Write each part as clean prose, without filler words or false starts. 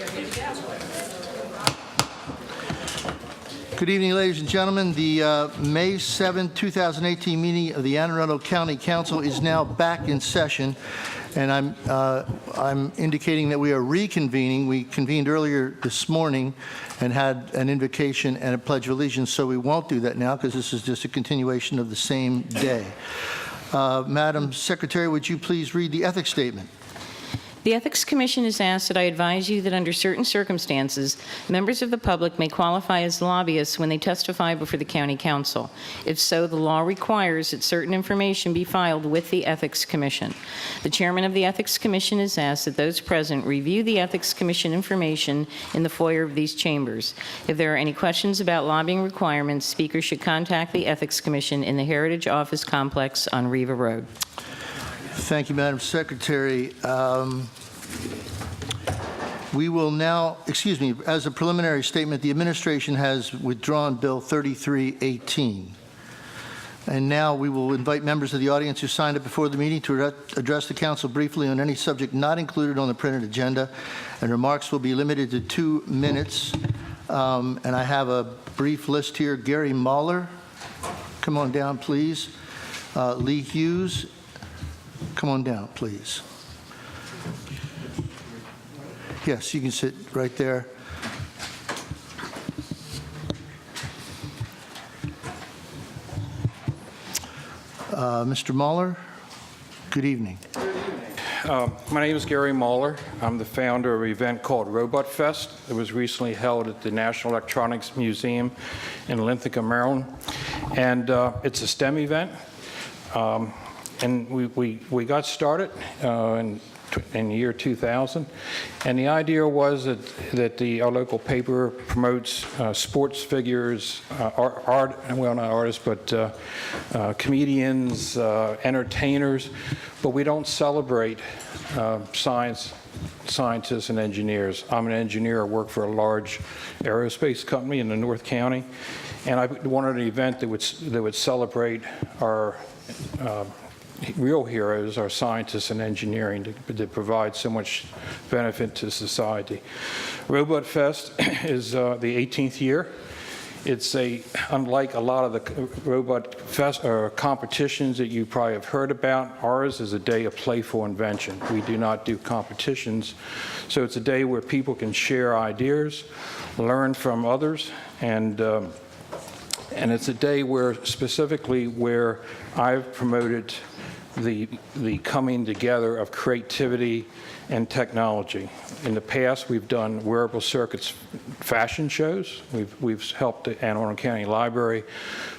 Good evening, ladies and gentlemen. The May 7, 2018 meeting of the Arundel County Council is now back in session, and I'm indicating that we are reconvening. We convened earlier this morning and had an invocation and a pledge of allegiance, so we won't do that now because this is just a continuation of the same day. Madam Secretary, would you please read the ethics statement? The Ethics Commission has asked that I advise you that under certain circumstances, members of the public may qualify as lobbyists when they testify before the County Council. If so, the law requires that certain information be filed with the Ethics Commission. The Chairman of the Ethics Commission has asked that those present review the Ethics Commission information in the foyer of these chambers. If there are any questions about lobbying requirements, speakers should contact the Ethics Commission in the Heritage Office Complex on Riva Road. Thank you, Madam Secretary. We will now, as a preliminary statement, the administration has withdrawn Bill 3318. And now we will invite members of the audience who signed up before the meeting to address the council briefly on any subject not included on the printed agenda, and remarks will be limited to 2 minutes. And I have a brief list here. Gary Mahler, come on down, please. Lee Hughes, come on down, please. Yes, you can sit right there. Mr. Mahler, good evening. My name is Gary Mahler. I'm the founder of an event called Robot Fest. It was recently held at the National Electronics Museum in Lincoln, Maryland. And it's a STEM event. And we got started in the year 2000, and the idea was that our local paper promotes sports figures, not artists, but comedians, entertainers, but we don't celebrate scientists and engineers. I'm an engineer. I work for a large aerospace company in the North County, and I wanted an event that would celebrate our real heroes, our scientists and engineering, that provide so much benefit to society. Robot Fest is the 18th year. It's unlike a lot of the Robot Fest competitions that you probably have heard about. Ours is a day of playful invention. We do not do competitions. So it's a day where people can share ideas, learn from others, and it's a day where I've promoted the coming together of creativity and technology. In the past, we've done wearable circuits fashion shows. We've helped the Anne Arundel County Library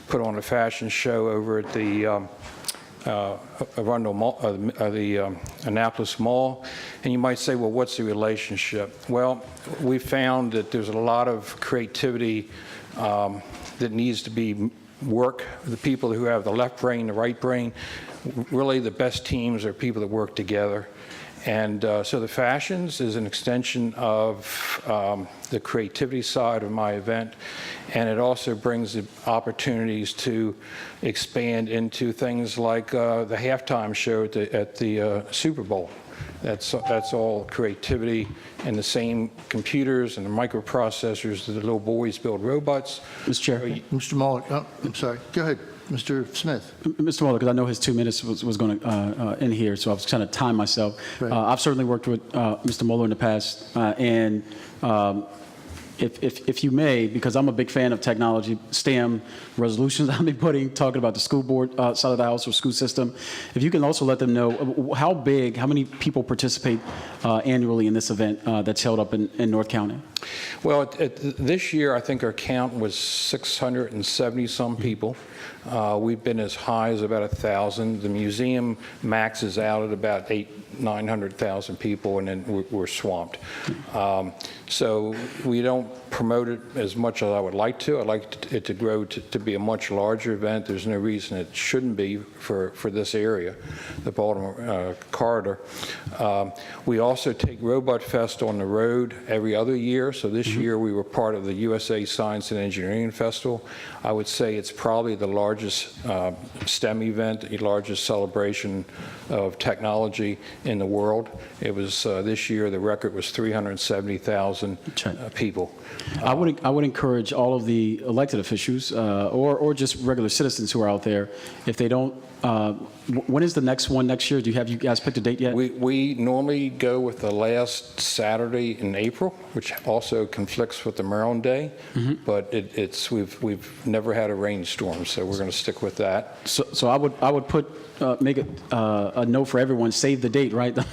put on a fashion show over at the Arundel Mall, the Annapolis Mall. And you might say, well, what's the relationship? Well, we found that there's a lot of creativity that needs to be work. The people who have the left brain, the right brain, really the best teams are people that work together. And so the fashions is an extension of the creativity side of my event, and it also brings the opportunities to expand into things like the halftime show at the Super Bowl. That's all creativity and the same computers and the microprocessors that the little boys build robots. Mr. Chair. Mr. Mahler, I'm sorry. Go ahead, Mr. Smith. Mr. Mahler, because I know his 2 minutes was going to end here, so I was trying to time myself. Right. I've certainly worked with Mr. Mahler in the past, and if you may, because I'm a big fan of technology, STEM resolutions I'll be talking about the school board side of the house or school system. If you can also let them know how many people participate annually in this event that's held up in North County. Well, this year I think our count was 670 some people. We've been as high as about 1,000. The museum maxes out at about 900,000 people, and then we're swamped. So we don't don't promote it as much as I would like to. I'd like it to grow to be a much larger event. There's no reason it shouldn't be for this area, the Baltimore corridor. We also take Robot Fest on the road every other year. So this year we were part of the USA Science and Engineering Festival. I would say it's probably the largest STEM event, the largest celebration of technology in the world. It was this year the record was 370,000 people. I would encourage all of the elected officials or just regular citizens who are out there, if they don't, when is the next one next year? Have you guys picked a date yet? We normally go with the last Saturday in April, which also conflicts with the Maryland Day, but we've never had a rainstorm, so we're going to stick with that. So I would put make it a note for everyone. Save the date, right? The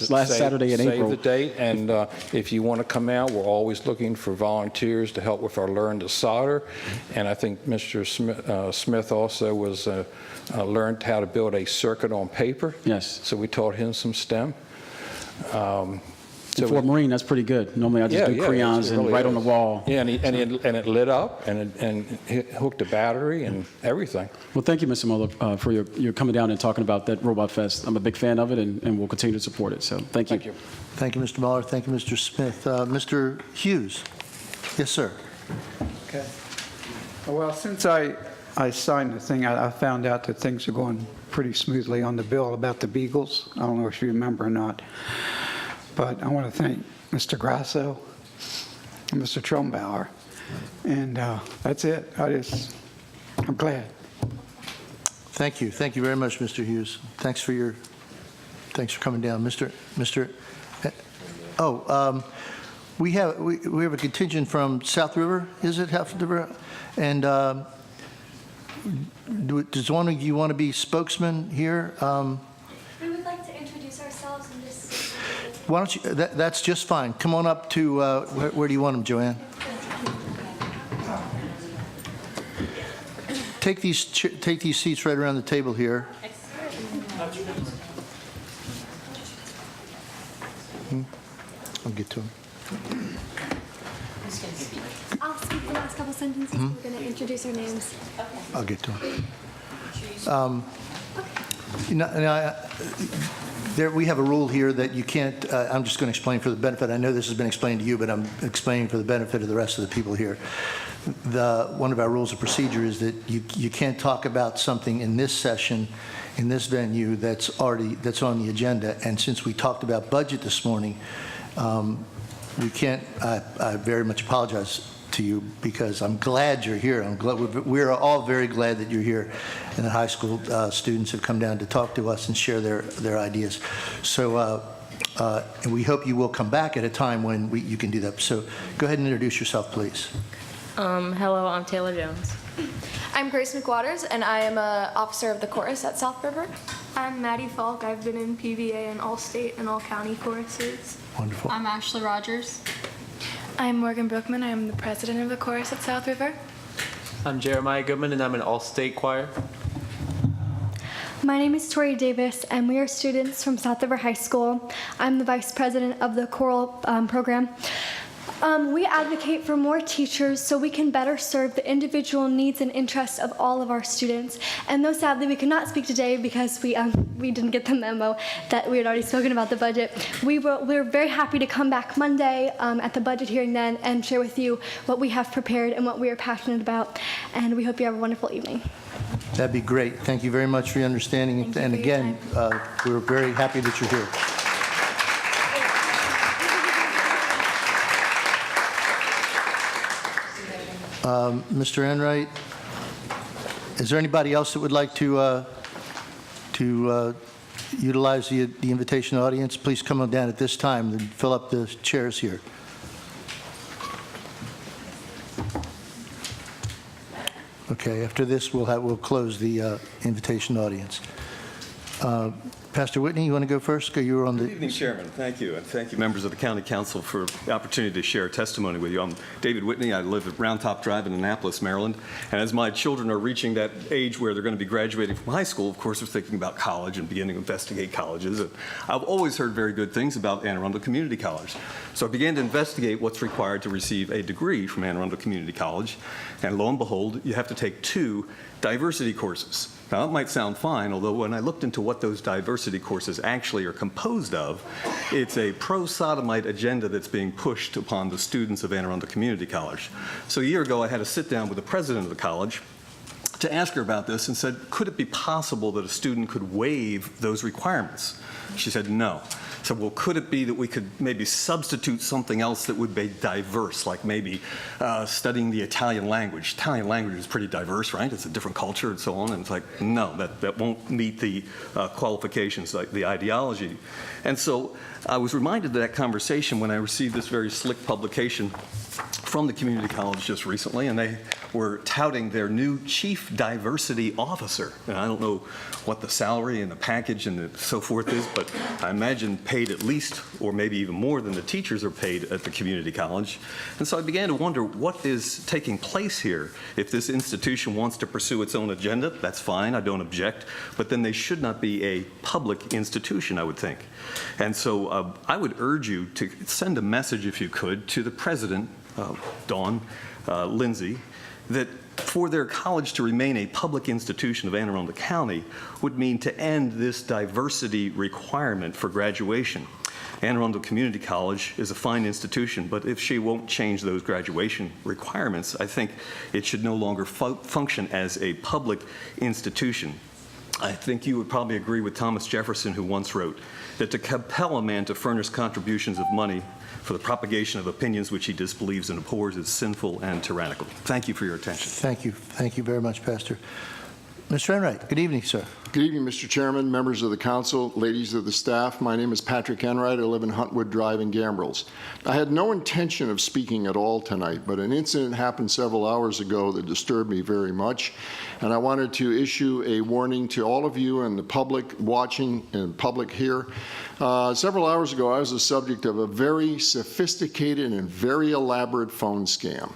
last Saturday in April. Save the date, and if you want to come out, we're always looking for volunteers to help with our Learn to Solder. And I think Mr. Smith also was learned how to build a circuit on paper. Yes. So we taught him some STEM. So for Marine, that's pretty good. Normally I just do crayons and write on the wall. Yeah, and it lit up, and it hooked a battery and everything. Well, thank you, Mr. Mueller, for your coming down and talking about that Robot Fest. I'm a big fan of it, and we'll continue to support it. So thank you. Thank you. Thank you, Mr. Mueller. Thank you, Mr. Smith. Mr. Hughes? Yes, sir. Okay. Well, since I signed the thing, I found out that things are going pretty smoothly on the bill about the Beagles. I don't know if you remember or not. But I want to thank Mr. Grasso and Mr. Trumbauer. And that's it. I'm glad. Thank you. Thank you very much, Mr. Hughes. Thanks for coming down. We have a contingent from South River, is it South River? And does one of you want to be spokesman here? We would like to introduce ourselves and just... Why don't you, that's just fine. Come on up to, where do you want them, Joanne? Take these seats right around the table here. I'll get to them. I'll speak the last couple sentences. We're going to introduce our names. I'll get to them. We have a rule here that you can't, I'm just going to explain for the benefit. I know this has been explained to you, but I'm explaining for the benefit of the rest of the people here. One of our rules of procedure is that you can't talk about something in this session, in this venue, that's on the agenda. And since we talked about budget this morning, we can't, I very much apologize to you because I'm glad you're here. We're all very glad that you're here and the high school students have come down to talk to us and share their ideas. So and we hope you will come back at a time when you can do that. So go ahead and introduce yourself, please. Hello, I'm Taylor Jones. I'm Grace McWaters, and I am an officer of the chorus at South River. I'm Maddie Falk. I've been in PVA and all state and all county choruses. Wonderful. I'm Ashley Rogers. I'm Morgan Brookman. I am the president of the chorus at South River. I'm Jeremiah Goodman, and I'm an all-state choir. My name is Tori Davis, and we are students from South River High School. I'm the vice president of the choral program. We advocate for more teachers so we can better serve the individual needs and interests of all of our students. And though sadly we could not speak today because we didn't get the memo that we had already spoken about the budget, we're very happy to come back Monday at the budget hearing then and share with you what we have prepared and what we are passionate about. And we hope you have a wonderful evening. That'd be great. Thank you very much for your understanding. Thank you and for your again, we're very happy that you're here. Mr. Enright, is there anybody else that would like to utilize the invitation audience? Please come on down at this time and fill up the chairs here. Okay, after this, we'll close the invitation audience. Pastor Whitney, you want to go first? You were on Good the... evening, Chairman. Thank you. And thank you, members of the County Council, for the opportunity to share testimony with you. I'm David Whitney. I live at Round Top Drive in Annapolis, Maryland. And as my children are reaching that age where they're going to be graduating from high school, of course, they're thinking about college and beginning to investigate colleges. And I've always heard very good things about Anne Arundel Community College. So I began to investigate what's required to receive a degree from Anne Arundel Community College. And lo and behold, you have to take 2 diversity courses. Now, that might sound fine, although when I looked into what those diversity courses actually are composed of, it's a pro-sodomite agenda that's being pushed upon the students of Anne Arundel Community College. So a year ago, I had a sit down with the president of the college to ask her about this and said, could it be possible that a student could waive those requirements? She said, no. I said, well, could it be that we could maybe substitute something else that would be diverse, like maybe studying the Italian language? Italian language is pretty diverse, right? It's a different culture and so on. And it's like, no, that won't meet the qualifications, like the ideology. And so I was reminded of that conversation when I received this very slick publication from the community college just recently, and they were touting their new chief diversity officer. And I don't know what the salary and the package and so forth is, but I imagine paid at least, or maybe even more than the teachers are paid at the community college. And so I began to wonder what is taking place here. If this institution wants to pursue its own agenda, that's fine, I don't object, but then they should not be a public institution, I would think. And so I would urge you to send a message, if you could, to the president, Dawn Lindsay, that for their college to remain a public institution of Anne Arundel County would mean to end this diversity requirement for graduation. Anne Arundel Community College is a fine institution, but if she won't change those graduation requirements, I think it should no longer function as a public institution. I think you would probably agree with Thomas Jefferson, who once wrote that to compel a man to furnish contributions of money for the propagation of opinions which he disbelieves and abhors is sinful and tyrannical. Thank you for your attention. Thank you. Thank you very much, Pastor. Mr. Enright, good evening, sir. Good evening, Mr. Chairman, members of the council, ladies of the staff. My name is Patrick Enright. I live in Huntwood Drive in Gambrills. I had no intention of speaking at all tonight, but an incident happened several hours ago that disturbed me very much, and I wanted to issue a warning to all of you and the public watching and public here. Several hours ago, I was the subject of a very sophisticated and very elaborate phone scam.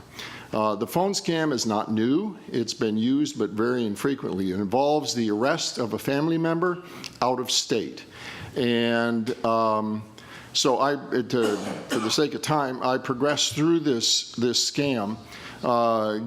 The phone scam is not new. It's been used, but very infrequently. It involves the arrest of a family member out of state. And so for the sake of time, I progressed through this scam,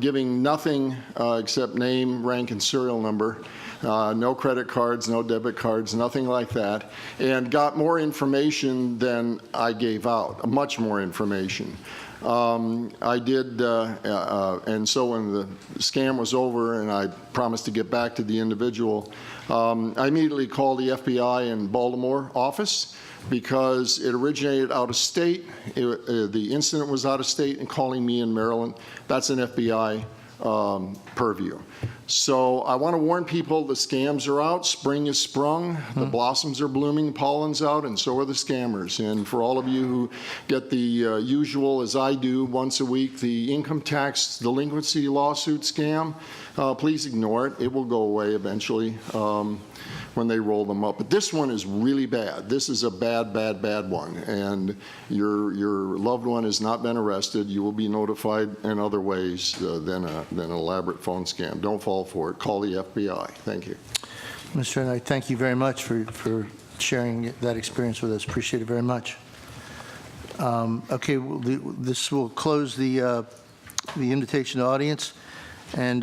giving nothing except name, rank, and serial number. No credit cards, no debit cards, nothing like that, and got more information than I gave out, much more information. I did, and so when the scam was over and I promised to get back to the individual, I immediately called the FBI in Baltimore office because it originated out of state. The incident was out of state and calling me in Maryland. That's an FBI purview. So I want to warn people the scams are out. Spring is sprung. The blossoms are blooming, pollen's out, and so are the scammers. And for all of you who get the usual, as I do, once a week, the income tax delinquency lawsuit scam, please ignore it. It will go away eventually when they roll them up. But this one is really bad. This is a bad, bad, bad one. And your loved one has not been arrested. You will be notified in other ways than an elaborate phone scam. Don't fall for it. Call the FBI. Thank you. Mr. Enright, thank you very much for sharing that experience with us. Appreciate it very much. Okay, this will close the invitation to audience. And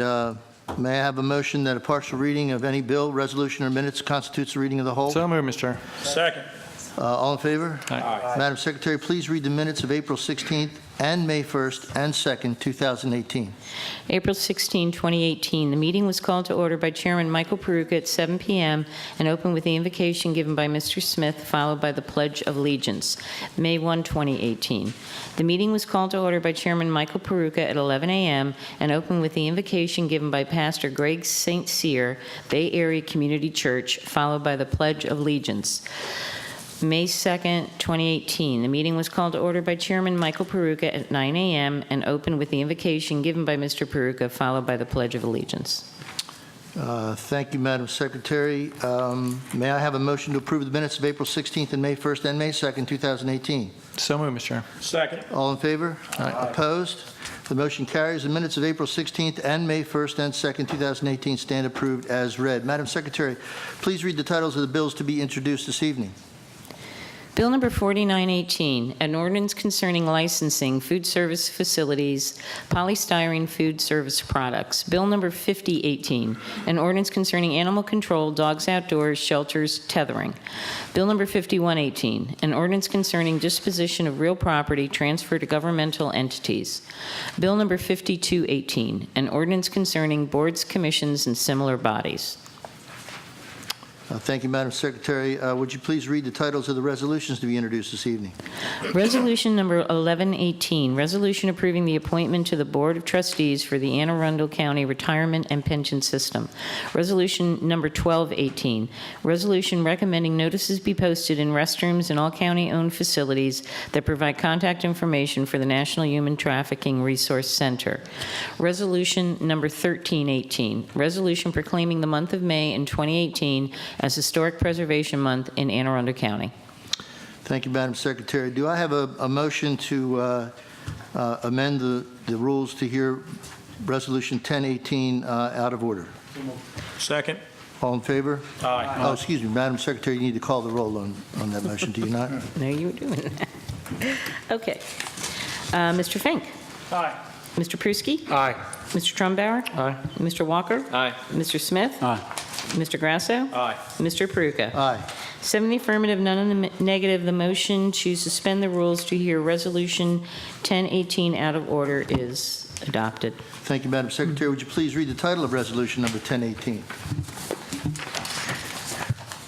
may I have a motion that a partial reading of any bill, resolution, or minutes constitutes the reading of the whole? So moved, Mr. Chair. Second. All in favor? Aye. Madam Secretary, please read the minutes of April 16th and May 1st and 2nd, 2018. April 16, 2018. The meeting was called to order by Chairman Michael Peruka at 7 p.m. and opened with the invocation given by Mr. Smith, followed by the Pledge of Allegiance. May 1, 2018. The meeting was called to order by Chairman Michael Peruka at 11 a.m. and opened with the invocation given by Pastor Greg St. Cyr, Bay Area Community Church, followed by the Pledge of Allegiance. May 2nd, 2018. The meeting was called to order by Chairman Michael Peruka at 9 a.m. and opened with the invocation given by Mr. Peruka, followed by the Pledge of Allegiance. Thank you, Madam Secretary. May I have a motion to approve the minutes of April 16th and May 1st and May 2nd, 2018? So moved, Mr. Chair. Second. All in favor? Opposed? The motion carries. The minutes of April 16th and May 1st and 2nd, 2018 stand approved as read. Madam Secretary, please read the titles of the bills to be introduced this evening. Bill number 4918, an ordinance concerning licensing food service facilities, polystyrene food service products. Bill number 5018, an ordinance concerning animal control, dogs outdoors, shelters, tethering. Bill number 5118, an ordinance concerning disposition of real property transferred to governmental entities. Bill number 5218, an ordinance concerning boards, commissions, and similar bodies. Thank you, Madam Secretary. Would you please read the titles of the resolutions to be introduced this evening? Resolution number 1118, resolution approving the appointment to the Board of Trustees for the Anne Arundel County Retirement and Pension System. Resolution number 1218, resolution recommending notices be posted in restrooms in all county-owned facilities that provide contact information for the National Human Trafficking Resource Center. Resolution number 1318, resolution proclaiming the month of May in 2018 as Historic Preservation Month in Anne Arundel County. Thank you, Madam Secretary. Do I have a motion to amend the rules to hear Resolution 1018 out of order? Second. All in favor? Aye. Oh, excuse me, Madam Secretary, you need to call the roll on that motion, do you not? No, you were doing that. Okay. Mr. Fink? Aye. Mr. Pruski? Aye. Mr. Trumbauer? Aye. Mr. Walker? Aye. Mr. Smith? Aye. Mr. Grasso? Aye. Mr. Peruka? Aye. 7 in the affirmative, none in the negative. The motion to suspend the rules to hear Resolution 1018 out of order is adopted. Thank you, Madam Secretary. Would you please read the title of Resolution number 1018?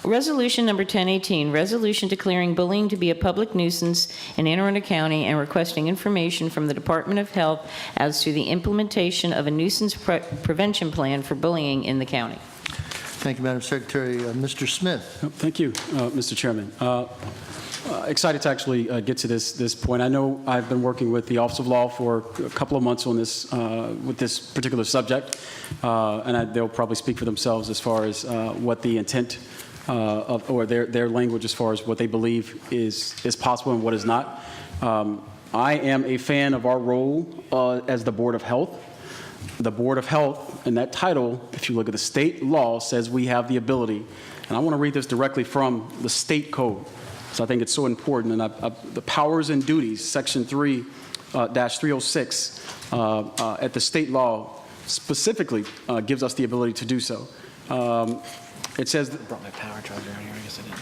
Resolution number 1018, resolution declaring bullying to be a public nuisance in Anne Arundel County and requesting information from the Department of Health as to the implementation of a nuisance prevention plan for bullying in the county. Thank you, Madam Secretary. Mr. Smith. Thank you, Mr. Chairman. Excited to actually get to this point. I know I've been working with the Office of Law for a couple of months on this, with this particular subject, and they'll probably speak for themselves as far as what the intent or their language as far as what they believe is possible and what is not. I am a fan of our role as the Board of Health. The Board of Health, in that title, if you look at the state law, says we have the ability, and I want to read this directly from the state code, so I think it's so important, and the powers and duties, section 3-306 at the state law specifically gives us the ability to do so. It says, I brought my power charger in here. I guess I didn't.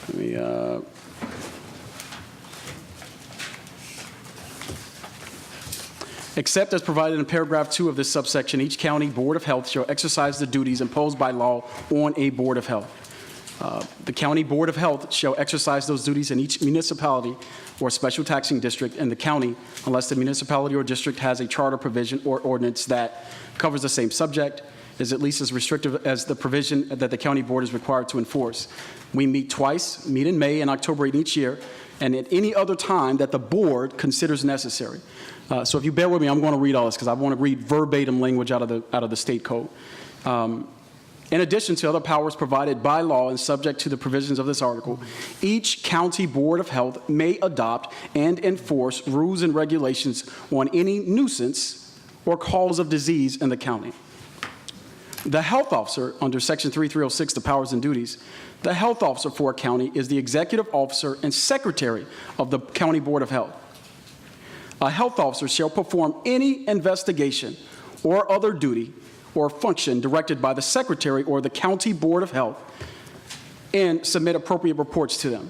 let me, except as provided in paragraph 2 of this subsection, each county board of health shall exercise the duties imposed by law on a board of health. The county board of health shall exercise those duties in each municipality or special taxing district in the county unless the municipality or district has a charter provision or ordinance that covers the same subject, is at least as restrictive as the provision that the county board is required to enforce. We meet twice, meet in May and October each year, and at any other time that the board considers necessary. So if you bear with me, I'm going to read all this because I want to read verbatim language out of the state code. In addition to other powers provided by law and subject to the provisions of this article, each county board of health may adopt and enforce rules and regulations on any nuisance or cause of disease in the county. The health officer, under section 3306, the powers and duties, the health officer for a county is the executive officer and secretary of the county board of health. A health officer shall perform any investigation or other duty or function directed by the secretary or the county board of health and submit appropriate reports to them.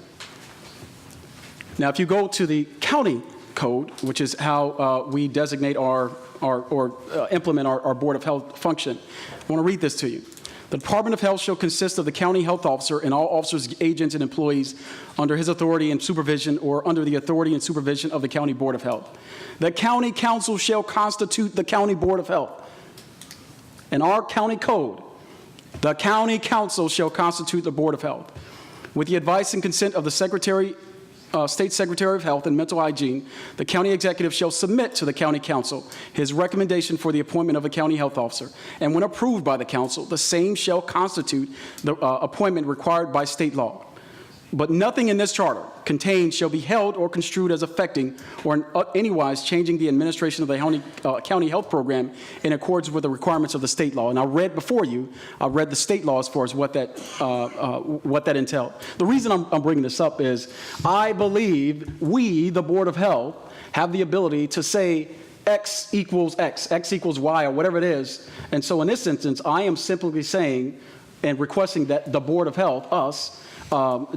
Now, if you go to the county code, which is how we designate or implement our board of health function, I want to read this to you. The Department of Health shall consist of the county health officer and all officers, agents, and employees under his authority and supervision or under the authority and supervision of the county board of health. The county council shall constitute the county board of health. In our county code, the county council shall constitute the board of health with the advice and consent of the secretary State Secretary of Health and Mental Hygiene, the county executive shall submit to the county council his recommendation for the appointment of a county health officer. And when approved by the council, the same shall constitute the appointment required by state law. But nothing in this charter contained shall be held or construed as affecting or in anywise changing the administration of the county health program in accordance with the requirements of the state law. And I read before you, I read the state law as far as what that entailed. The reason I'm bringing this up is I believe we, the Board of Health, have the ability to say X equals X, X equals Y, or whatever it is. And so in this instance, I am simply saying and requesting that the Board of Health, us,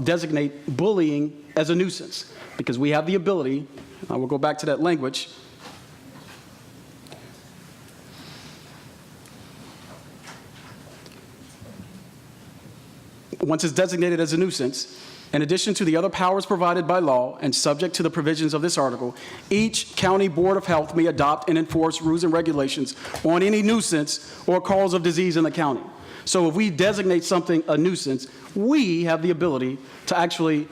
designate bullying as a nuisance, because we have the ability, I will go back to that language, once it's designated as a nuisance, in addition to the other powers provided by law and subject to the provisions of this article, each county board of health may adopt and enforce rules and regulations on any nuisance or cause of disease in the county. So if we designate something a nuisance, we have the ability to actually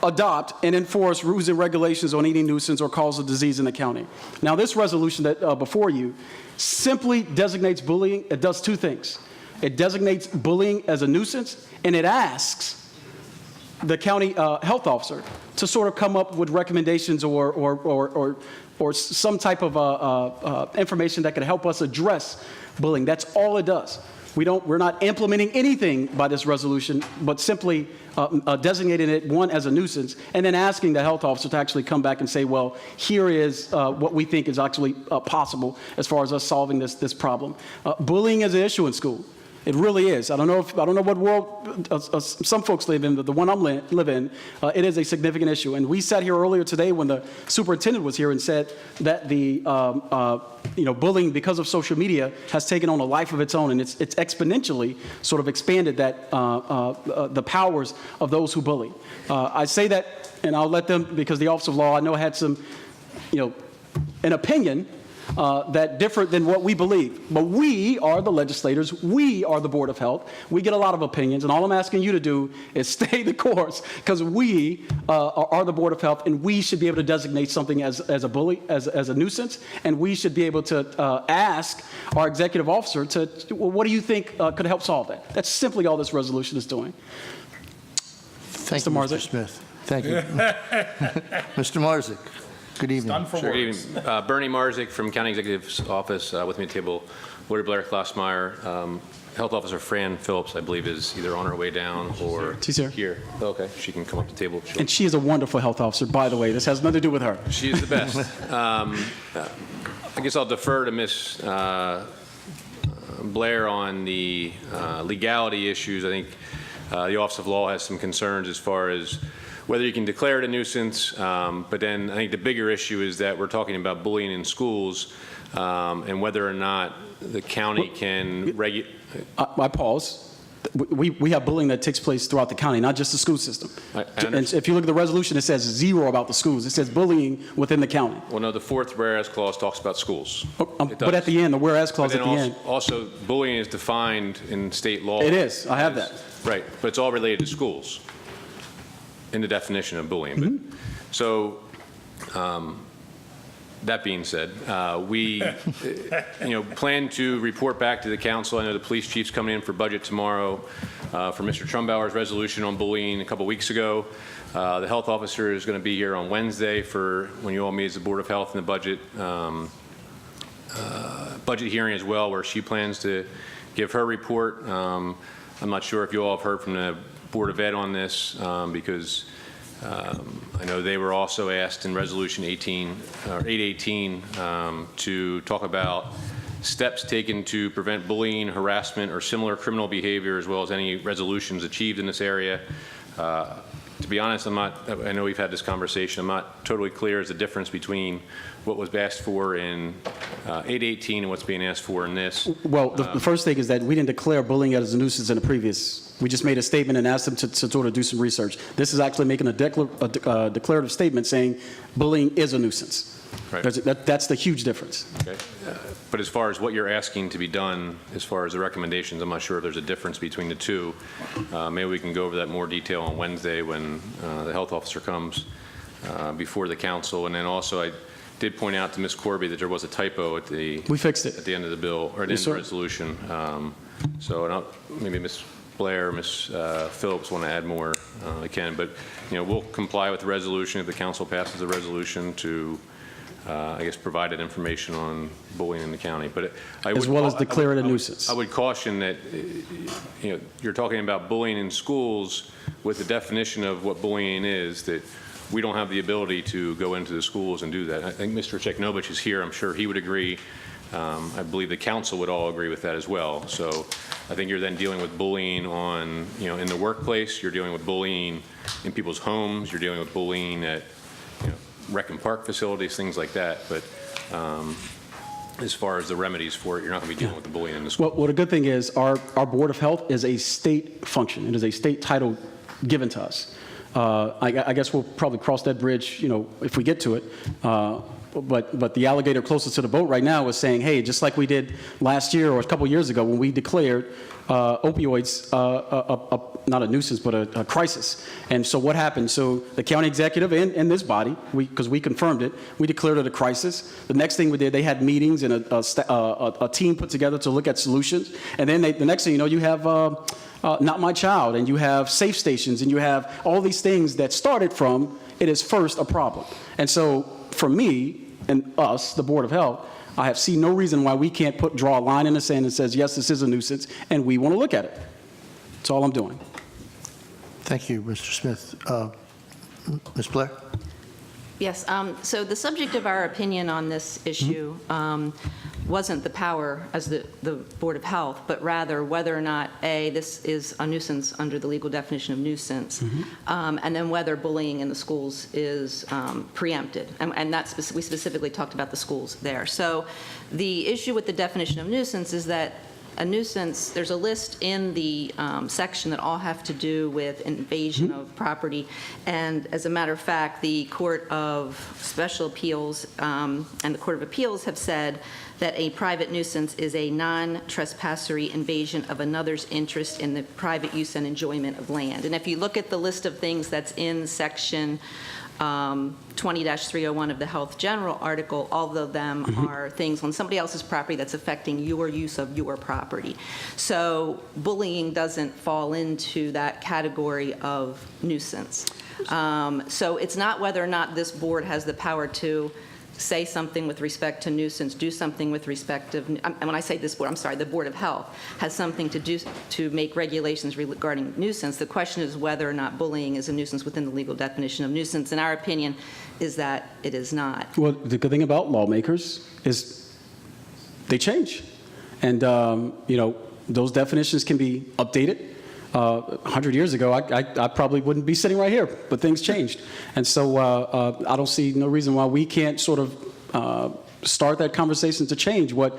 adopt and enforce rules and regulations on any nuisance or cause of disease in the county. Now, this resolution that before you simply designates bullying. It does two things. It designates bullying as a nuisance, and it asks the county health officer to sort of come up with recommendations or some type of information that could help us address bullying. That's all it does. We're not implementing anything by this resolution, but simply designating it, one, as a nuisance, and then asking the health officer to actually come back and say, well, here is what we think is actually possible as far as us solving this problem. Bullying is an issue in school. It really is. I don't know what world some folks live in, but the one I'm live in, it is a significant issue. And we sat here earlier today when the superintendent was here and said that the bullying because of social media has taken on a life of its own, and it's exponentially sort of expanded that the powers of those who bully. I say that, and I'll let them, because the Office of Law I know had some, an opinion that different than what we believe. But we are the legislators. We are the Board of Health. We get a lot of opinions, and all I'm asking you to do is stay the course, because we are the Board of Health, and we should be able to designate something as a bully, as a nuisance, and we should be able to ask our executive officer to, well, what do you think could help solve that? That's simply all this resolution is doing. Thank you, Mr. Smith. Thank you. Mr. Marzik. Good evening. Sure, good evening. Bernie Marzik from County Executive's Office. With me at the table, Lori Blair Klossmeyer. Health Officer Fran Phillips, I believe, is either on her way down or She's here. Here. Oh, okay, she can come up to the table. And she is a wonderful health officer, by the way. This has nothing to do with her. She is the best. I guess I'll defer to Ms. Blair on the legality issues. I think the Office of Law has some concerns as far as whether you can declare it a nuisance, but then I think the bigger issue is that we're talking about bullying in schools and whether or not the county can regulate. I pause. We have bullying that takes place throughout the county, not just the school system. And if you look at the resolution, it says zero about the schools. It says bullying within the county. Well, no, the fourth whereas clause talks about schools. But at the end, the whereas clause at the end. Also, bullying is defined in state law. It is. I have that. Right, but it's all related to schools in the definition of bullying. Mm-hmm. But, so that being said, we plan to report back to the council. I know the police chief's coming in for budget tomorrow for Mr. Trumbauer's resolution on bullying a couple weeks ago. The health officer is going to be here on Wednesday for when you all meet as the Board of Health in the budget hearing as well, where she plans to give her report. I'm not sure if you all have heard from the Board of Ed on this because I know they were also asked in Resolution 818 to talk about steps taken to prevent bullying, harassment, or similar criminal behavior, as well as any resolutions achieved in this area. To be honest, I know we've had this conversation, I'm not totally clear as the difference between what was asked for in 818 and what's being asked for in this. Well, the first thing is that we didn't declare bullying as a nuisance in the previous. We just made a statement and asked them to sort of do some research. This is actually making a declarative statement saying bullying is a nuisance. Right. That's the huge difference. Okay. But as far as what you're asking to be done, as far as the recommendations, I'm not sure if there's a difference between the two. Maybe we can go over that in more detail on Wednesday when the health officer comes before the council. And then also, I did point out to Ms. Corby that there was a typo at the We fixed it. at the end of the bill, or at the end of the resolution. So maybe Ms. Blair, Ms. Phillips want to add more, they can. But, we'll comply with the resolution if the council passes the resolution to, I guess, provide that information on bullying in the county. But As well as declare it a nuisance. I would caution that, you're talking about bullying in schools with the definition of what bullying is, that we don't have the ability to go into the schools and do that. I think Mr. Cheknovich is here. I'm sure he would agree. I believe the council would all agree with that as well. So I think you're then dealing with bullying on, in the workplace. You're dealing with bullying in people's homes. You're dealing with bullying at, rec and park facilities, things like that. But as far as the remedies for it, you're not going to be dealing with the bullying in the school. Well, the good thing is our Board of Health is a state function. It is a state title given to us. I guess we'll probably cross that bridge, if we get to it. But the alligator closest to the boat right now is saying, hey, just like we did last year or a couple years ago when we declared opioids not a nuisance but a crisis. And so what happened? So the county executive and this body, because we confirmed it, we declared it a crisis. The next thing we did, they had meetings and a team put together to look at solutions. And then the next thing you know, you have Not My Child, and you have safe stations, and you have all these things that started from it is first a problem. And so for me and us, the Board of Health, I have seen no reason why we can't draw a line in the sand that says, yes, this is a nuisance, and we want to look at it. That's all I'm doing. Thank you, Mr. Smith. Ms. Blair? Yes, so the subject of our opinion on this issue wasn't the power as the Board of Health, but rather whether or not, A, this is a nuisance under the legal definition of nuisance, and then whether bullying in the schools is preempted. And that's we specifically talked about the schools there. So the issue with the definition of nuisance is that a nuisance, there's a list in the section that all have to do with invasion of property. And as a matter of fact, the Court of Special Appeals and the Court of Appeals have said that a private nuisance is a non-trespassory invasion of another's interest in the private use and enjoyment of land. And if you look at the list of things that's in section 20-301 of the Health General article, all of them are things on somebody else's property that's affecting your use of your property. So bullying doesn't fall into that category of nuisance. So it's not whether or not this board has the power to say something with respect to nuisance, do something with respect to, and when I say this board, I'm sorry, the Board of Health has something to do to make regulations regarding nuisance. The question is whether or not bullying is a nuisance within the legal definition of nuisance. And our opinion is that it is not. Well, the good thing about lawmakers is they change. And, those definitions can be updated. 100 years ago, I probably wouldn't be sitting right here, but things changed. And so I don't see no reason why we can't sort of start that conversation to change what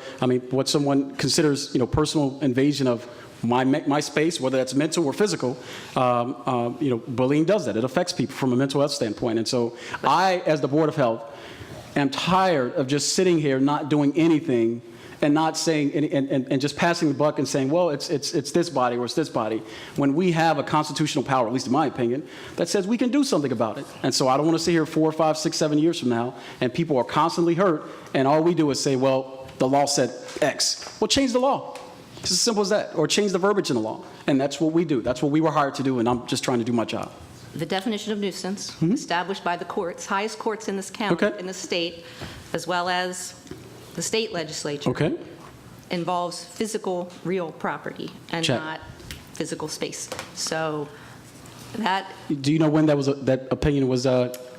someone considers, personal invasion of my space, whether that's mental or physical. Bullying does that. It affects people from a mental health standpoint. And so I, as the Board of Health, am tired of just sitting here not doing anything and not saying, and just passing the buck and saying, well, it's this body or it's this body, when we have a constitutional power, at least in my opinion, that says we can do something about it. And so I don't want to sit here 4, 5, 6, 7 years from now, and people are constantly hurt, and all we do is say, well, the law said X. Well, change the law. It's as simple as that. Or change the verbiage in the law. And that's what we do. That's what we were hired to do, and I'm just trying to do my job. The definition of nuisance, established by the courts, highest courts in this county, in the state, as well as the state legislature, involves physical, real property and not physical space. So that. Do you know when that opinion was?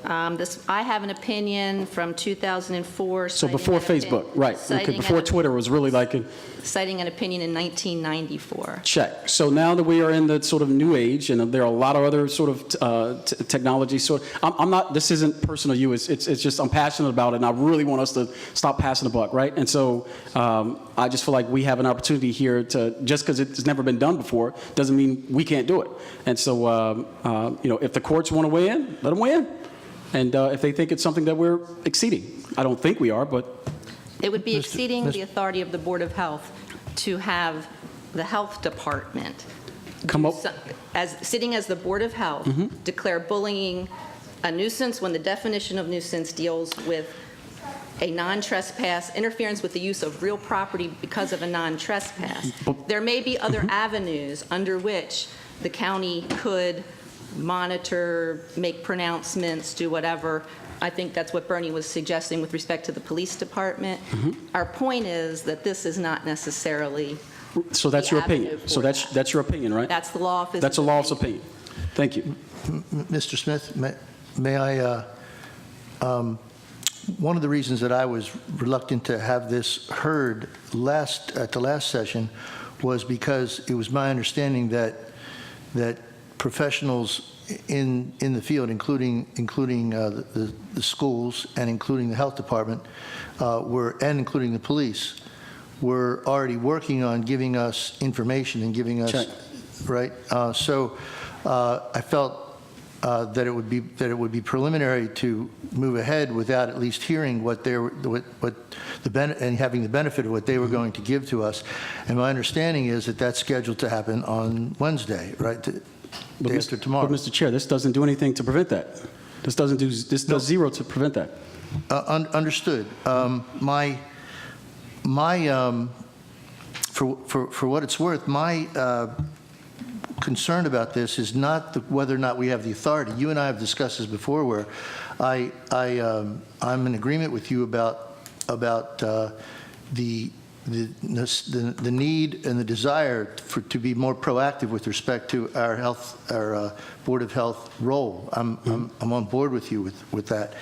I have an opinion from 2004. So before Facebook, right? Okay, before Twitter was really like. Citing an opinion in 1994. Check. So now that we are in the sort of new age, and there are a lot of other sort of technology. So I'm not. This isn't personal to you. It's just I'm passionate about it, and I really want us to stop passing the buck, right? And so I just feel like we have an opportunity here to, just because it's never been done before, doesn't mean we can't do it. And so if the courts want to weigh in, let them weigh in. And if they think it's something that we're exceeding, I don't think we are, but It would be Mr. exceeding the authority of the Board of Health to have the Health Department come up. sitting as the Board of Health, declare bullying a nuisance when the definition of nuisance deals with a non-trespass, interference with the use of real property because of a non-trespass. There may be other avenues under which the county could monitor, make pronouncements, do whatever. I think that's what Bernie was suggesting with respect to the police department. Our point is that this is not necessarily So that's the your opinion. avenue So for that's your opinion, right? That's the law office. That's a law's opinion. Thank you. Mr. Smith, may I, one of the reasons that I was reluctant to have this heard at the last session was because it was my understanding that professionals in the field, including the schools and including the health department, and including the police, were already working on giving us information and giving us, Check. right? So I felt that it would be preliminary to move ahead without at least hearing and having the benefit of what they were going to give to us. And my understanding is that that's scheduled to happen on Wednesday, right? Day after tomorrow. But Mr. Chair, this doesn't do anything to prevent that. This does zero to prevent that. Understood. For what it's worth, my concern about this is not whether or not we have the authority. You and I have discussed this before, where I'm in agreement with you about the need and the desire to be more proactive with respect to our Board of Health role. I'm on board with you with that.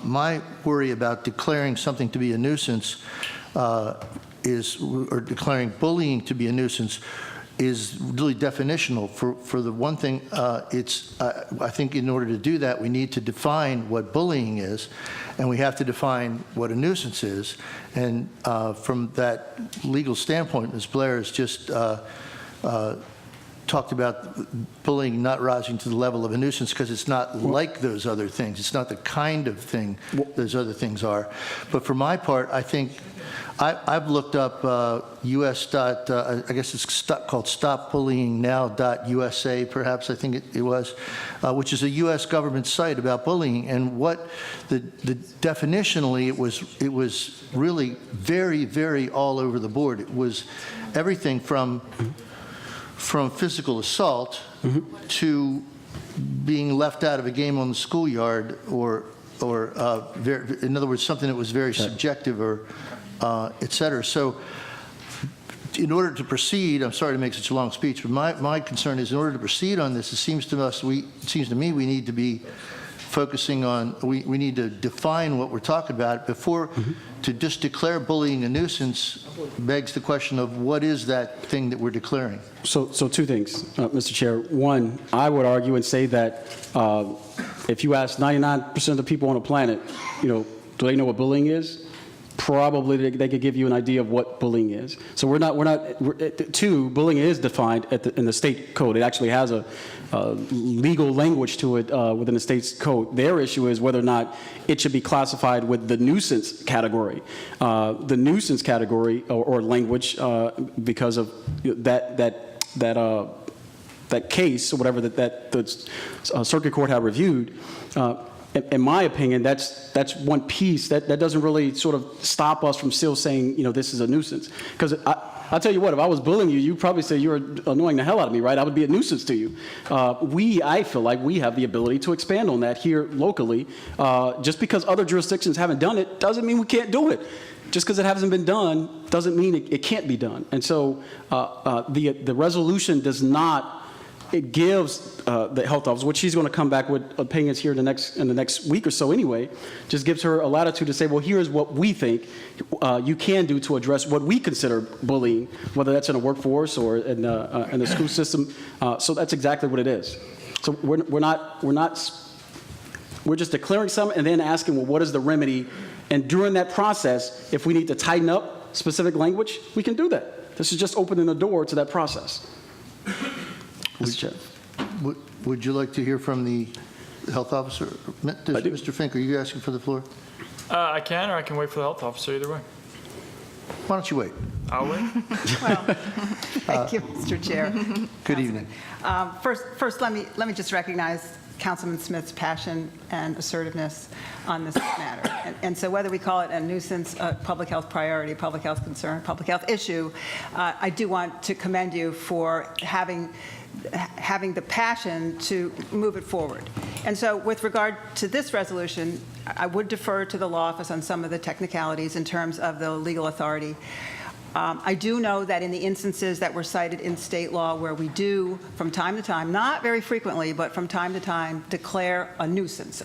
My worry about declaring something to be a nuisance or declaring bullying to be a nuisance is really definitional. For the one thing, I think in order to do that, we need to define what bullying is, and we have to define what a nuisance is. And from that legal standpoint, Ms. Blair has just talked about bullying not rising to the level of a nuisance because it's not like those other things. It's not the kind of thing those other things are. But for my part, I think I've looked up US. I guess it's called StopBullyingNow.USA, perhaps I think it was, which is a U.S. government site about bullying. And what the definitionally, it was really very, very all over the board. It was everything from physical assault to being left out of a game on the schoolyard, or in other words, something that was very subjective or et cetera. So in order to proceed, I'm sorry to make such a long speech, but my concern is in order to proceed on this, it seems to me we need to be focusing on, we need to define what we're talking about before to just declare bullying a nuisance begs the question of what is that thing that we're declaring? So two things, Mr. Chair. One, I would argue and say that if you ask 99% of the people on the planet, do they know what bullying is? Probably they could give you an idea of what bullying is. So two, bullying is defined in the state code. It actually has a legal language to it within the state's code. Their issue is whether or not it should be classified with the nuisance category. The nuisance category or language, because of that case or whatever that the circuit court had reviewed. In my opinion, that's one piece that doesn't really sort of stop us from still saying, this is a nuisance. Because I'll tell you what, if I was bullying you, you'd probably say you're annoying the hell out of me, right? I would be a nuisance to you. I feel like we have the ability to expand on that here locally. Just because other jurisdictions haven't done it doesn't mean we can't do it. Just because it hasn't been done doesn't mean it can't be done. And so the resolution does not. It gives the health office, which she's going to come back with opinions here in the next week or so anyway, just gives her a latitude to say, well, here's what we think you can do to address what we consider bullying, whether that's in a workforce or in the school system. So that's exactly what it is. So we're just declaring something and then asking, well, what is the remedy? And during that process, if we need to tighten up specific language, we can do that. This is just opening the door to that process. Would you like to hear from the Health Officer? Mr. Fink, are you asking for the floor? I can, or I can wait for the health officer, either way. Why don't you wait? I'll wait. Thank you, Mr. Chair. Good evening. First, let me just recognize Councilman Smith's passion and assertiveness on this matter. And so whether we call it a nuisance, a public health priority, public health concern, public health issue, I do want to commend you for having the passion to move it forward. And so with regard to this resolution, I would defer to the law office on some of the technicalities in terms of the legal authority. I do know that in the instances that were cited in state law where we do, from time to time, not very frequently, but from time to time, declare a nuisance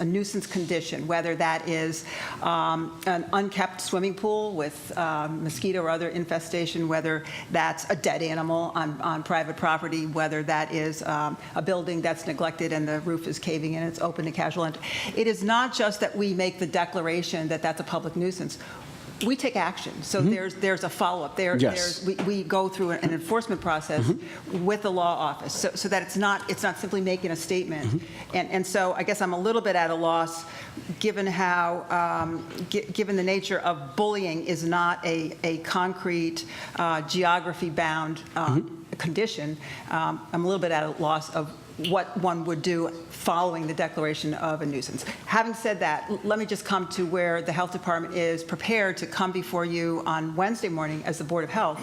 condition, whether that is an unkept swimming pool with mosquito or other infestation, whether that's a dead animal on private property, whether that is a building that's neglected and the roof is caving in, it's open to casual entry. It is not just that we make the declaration that that's a public nuisance. We take action. So there's a follow-up. We go through an enforcement process with the law office so that it's not simply making a statement. And so I guess I'm a little bit at a loss given how, given the nature of bullying is not a concrete geography-bound condition, I'm a little bit at a loss of what one would do following the declaration of a nuisance. Having said that, let me just come to where the Health Department is prepared to come before you on Wednesday morning as the Board of Health,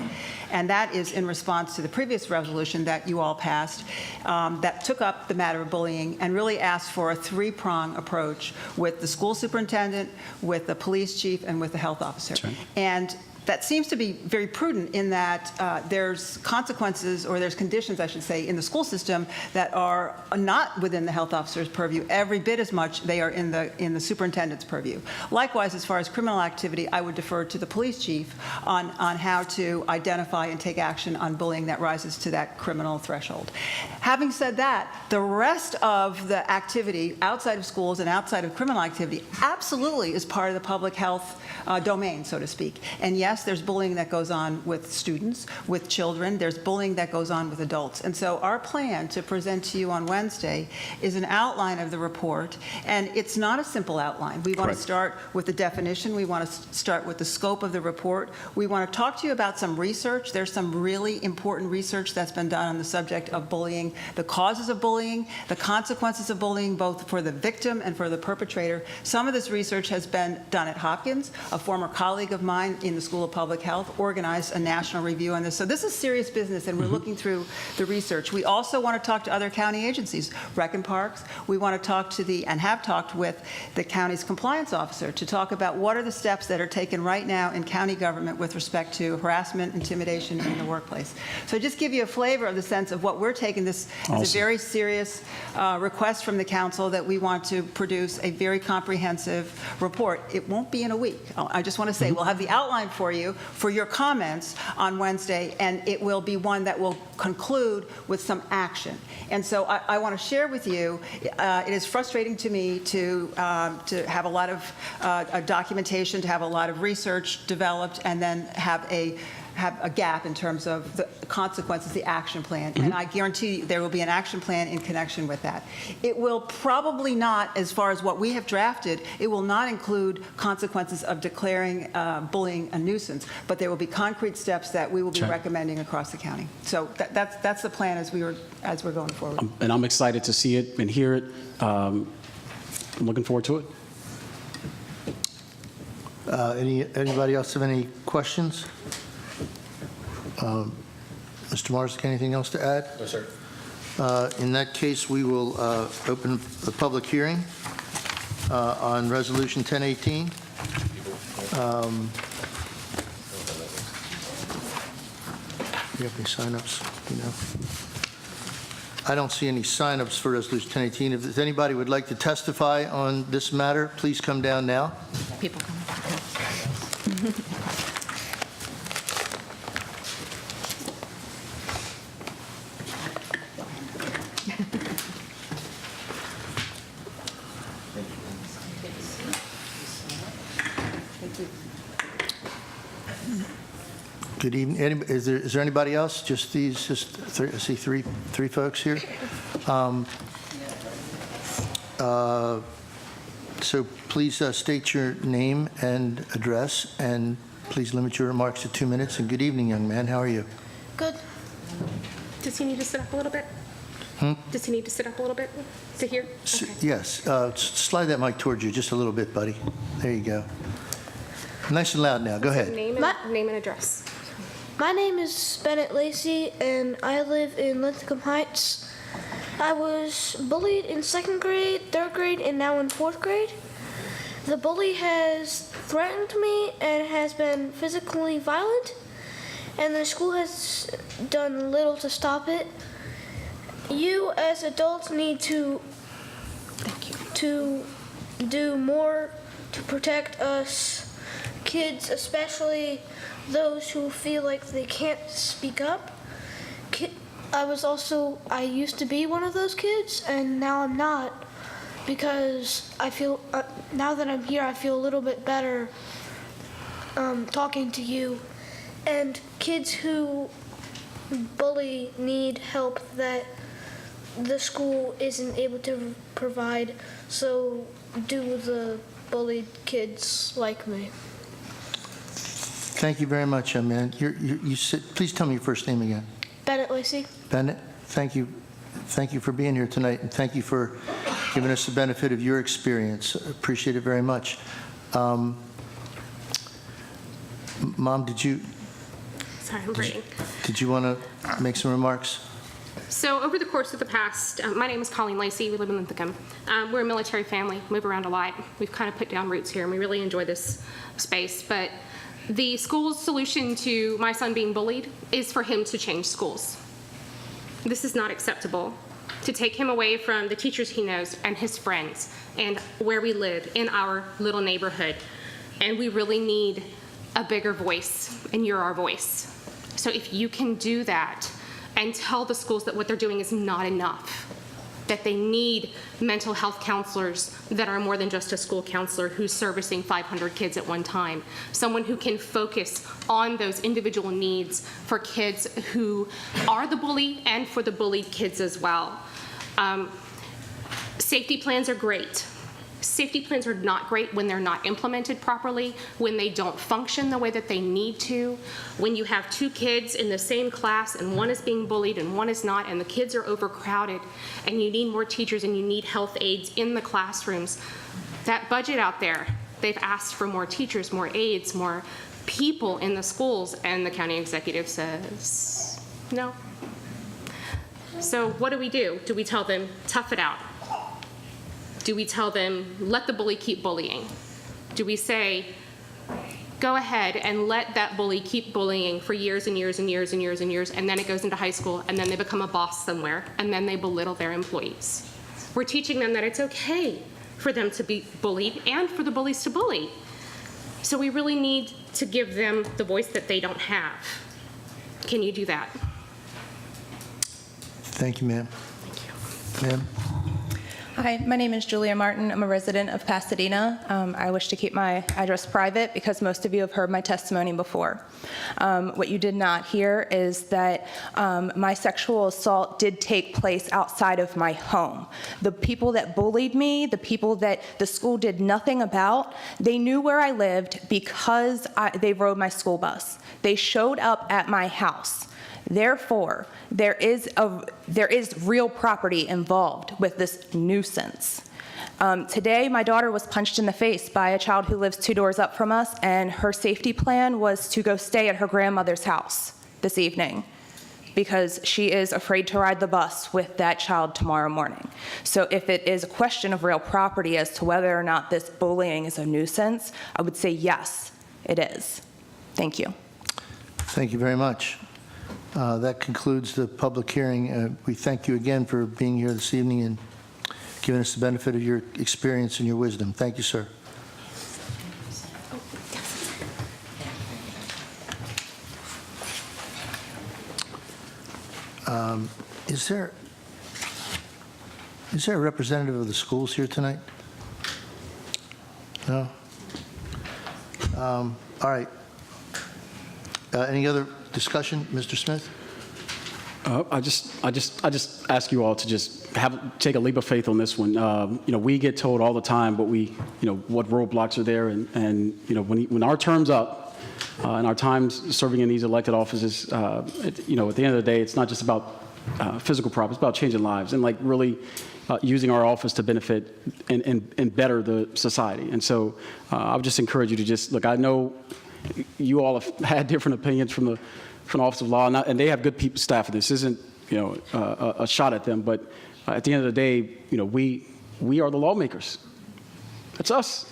and that is in response to the previous resolution that you all passed that took up the matter of bullying and really asked for a three-prong approach with the school superintendent, with the police chief, and with the health officer. Sure. And that seems to be very prudent in that there's consequences, or there's conditions, I should say, in the school system that are not within the health officer's purview. Every bit as much they are in the superintendent's purview. Likewise, as far as criminal activity, I would defer to the police chief on how to identify and take action on bullying that rises to that criminal threshold. Having said that, the rest of the activity outside of schools and outside of criminal activity absolutely is part of the public health domain, so to speak. And yes, there's bullying that goes on with students, with children. There's bullying that goes on with adults. And so our plan to present to you on Wednesday is an outline of the report. And it's not a simple outline. We want to start with the definition. We want to start with the scope of the report. We want to talk to you about some research. There's some really important research that's been done on the subject of bullying, the causes of bullying, the consequences of bullying, both for the victim and for the perpetrator. Some of this research has been done at Hopkins. A former colleague of mine in the School of Public Health organized a national review on this. So this is serious business, and we're looking through the research. We also want to talk to other county agencies, Rec and Parks. We want to talk to and have talked with the county's compliance officer to talk about what are the steps that are taken right now in county government with respect to harassment, intimidation in the workplace. So just give you a flavor of the sense of what we're taking. This is a very serious request from the council that we want to produce a very comprehensive report. It won't be in a week. I just want to say we'll have the outline for you for your comments on Wednesday, and it will be one that will conclude with some action. And so I want to share with you, it is frustrating to me to have a lot of documentation, to have a lot of research developed, and then have a gap in terms of the consequences, the action plan. And I guarantee you there will be an action plan in connection with that. It will probably not, as far as what we have drafted, it will not include consequences of declaring bullying a nuisance, but there will be concrete steps that we will be recommending across the county. So that's the plan as we're going forward. And I'm excited to see it and hear it. I'm looking forward to it. Anybody else have any questions? Mr. Marsik, anything else to add? No, sir. In that case, we will open the public hearing on Resolution 1018. Do you have any sign-ups? You know? I don't see any sign-ups for Resolution 1018. If anybody would like to testify on this matter, please come down now. People come. Good evening. Is there anybody else? Just these? I see three folks here. So please state your name and address, and please limit your remarks to 2 minutes. And good evening, young man. How are you? Good. Does he need to sit up a little bit? Does he need to sit up a little bit to hear? Okay. Yes. Slide that mic towards you just a little bit, buddy. There you go. Nice and loud now. Go ahead. Name and address. My name is Bennett Lacey, and I live in Linthicum Heights. I was bullied in 2nd grade, 3rd grade, and now in 4th grade. The bully has threatened me and has been physically violent, and the school has done little to stop it. You, as adults, need to do more to protect us kids, especially those who feel like they can't speak up. I used to be one of those kids, and now I'm not, because I feel, now that I'm here, I feel a little bit better talking to you. And kids who bully need help that the school isn't able to provide, so do the bullied kids like me. Thank you very much, young man. Please tell me your first name again. Bennett Lacey. Bennett, thank you. Thank you for being here tonight, and thank you for giving us the benefit of your experience. Appreciate it very much. Mom, did you Sorry, I'm reading. Did you want to make some remarks? So over the course of the past, my name is Colleen Lacey. We live in Linthicum. We're a military family, move around a lot. We've kind of put down roots here, and we really enjoy this space. But the school's solution to my son being bullied is for him to change schools. This is not acceptable. To take him away from the teachers he knows and his friends and where we live in our little neighborhood. And we really need a bigger voice, and you're our voice. So if you can do that and tell the schools that what they're doing is not enough, that they need mental health counselors that are more than just a school counselor who's servicing 500 kids at one time, someone who can focus on those individual needs for kids who are the bully and for the bullied kids as well. Safety plans are great. Safety plans are not great when they're not implemented properly, when they don't function the way that they need to, when you have two kids in the same class and one is being bullied and one is not, and the kids are overcrowded, and you need more teachers and you need health aides in the classrooms. That budget out there, they've asked for more teachers, more aides, more people in the schools, and the county executive says no. So what do? Do we tell them, tough it out? Do we tell them, let the bully keep bullying? Do we say, go ahead and let that bully keep bullying for years and years and years and years and years, and then it goes into high school, and then they become a boss somewhere, and then they belittle their employees? We're teaching them that it's okay for them to be bullied and for the bullies to bully. So we really need to give them the voice that they don't have. Can you do that? Thank you, ma'am. Thank you. Ma'am? Hi, my name is Julia Martin. I'm a resident of Pasadena. I wish to keep my address private because most of you have heard my testimony before. What you did not hear is that my sexual assault did take place outside of my home. The people that bullied me, the people that the school did nothing about, they knew where I lived because they rode my school bus. They showed up at my house. Therefore, there is real property involved with this nuisance. Today, my daughter was punched in the face by a child who lives 2 doors up from us, and her safety plan was to go stay at her grandmother's house this evening because she is afraid to ride the bus with that child tomorrow morning. So if it is a question of real property as to whether or not this bullying is a nuisance, I would say yes, it is. Thank you. Thank you very much. That concludes the public hearing. We thank you again for being here this evening and giving us the benefit of your experience and your wisdom. Thank you, sir. Is there a representative of the schools here tonight? No? All right. Any other discussion, Mr. Smith? I just ask you all to just take a leap of faith on this one. We get told all the time what roadblocks are there, and when our term's up and our time's serving in these elected offices, at the end of the day, it's not just about physical problems, it's about changing lives and really using our office to benefit and better the society. And so I would just encourage you to just look. I know you all have had different opinions from the Office of Law, and they have good staff. This isn't a shot at them, but at the end of the day, we are the lawmakers. That's us,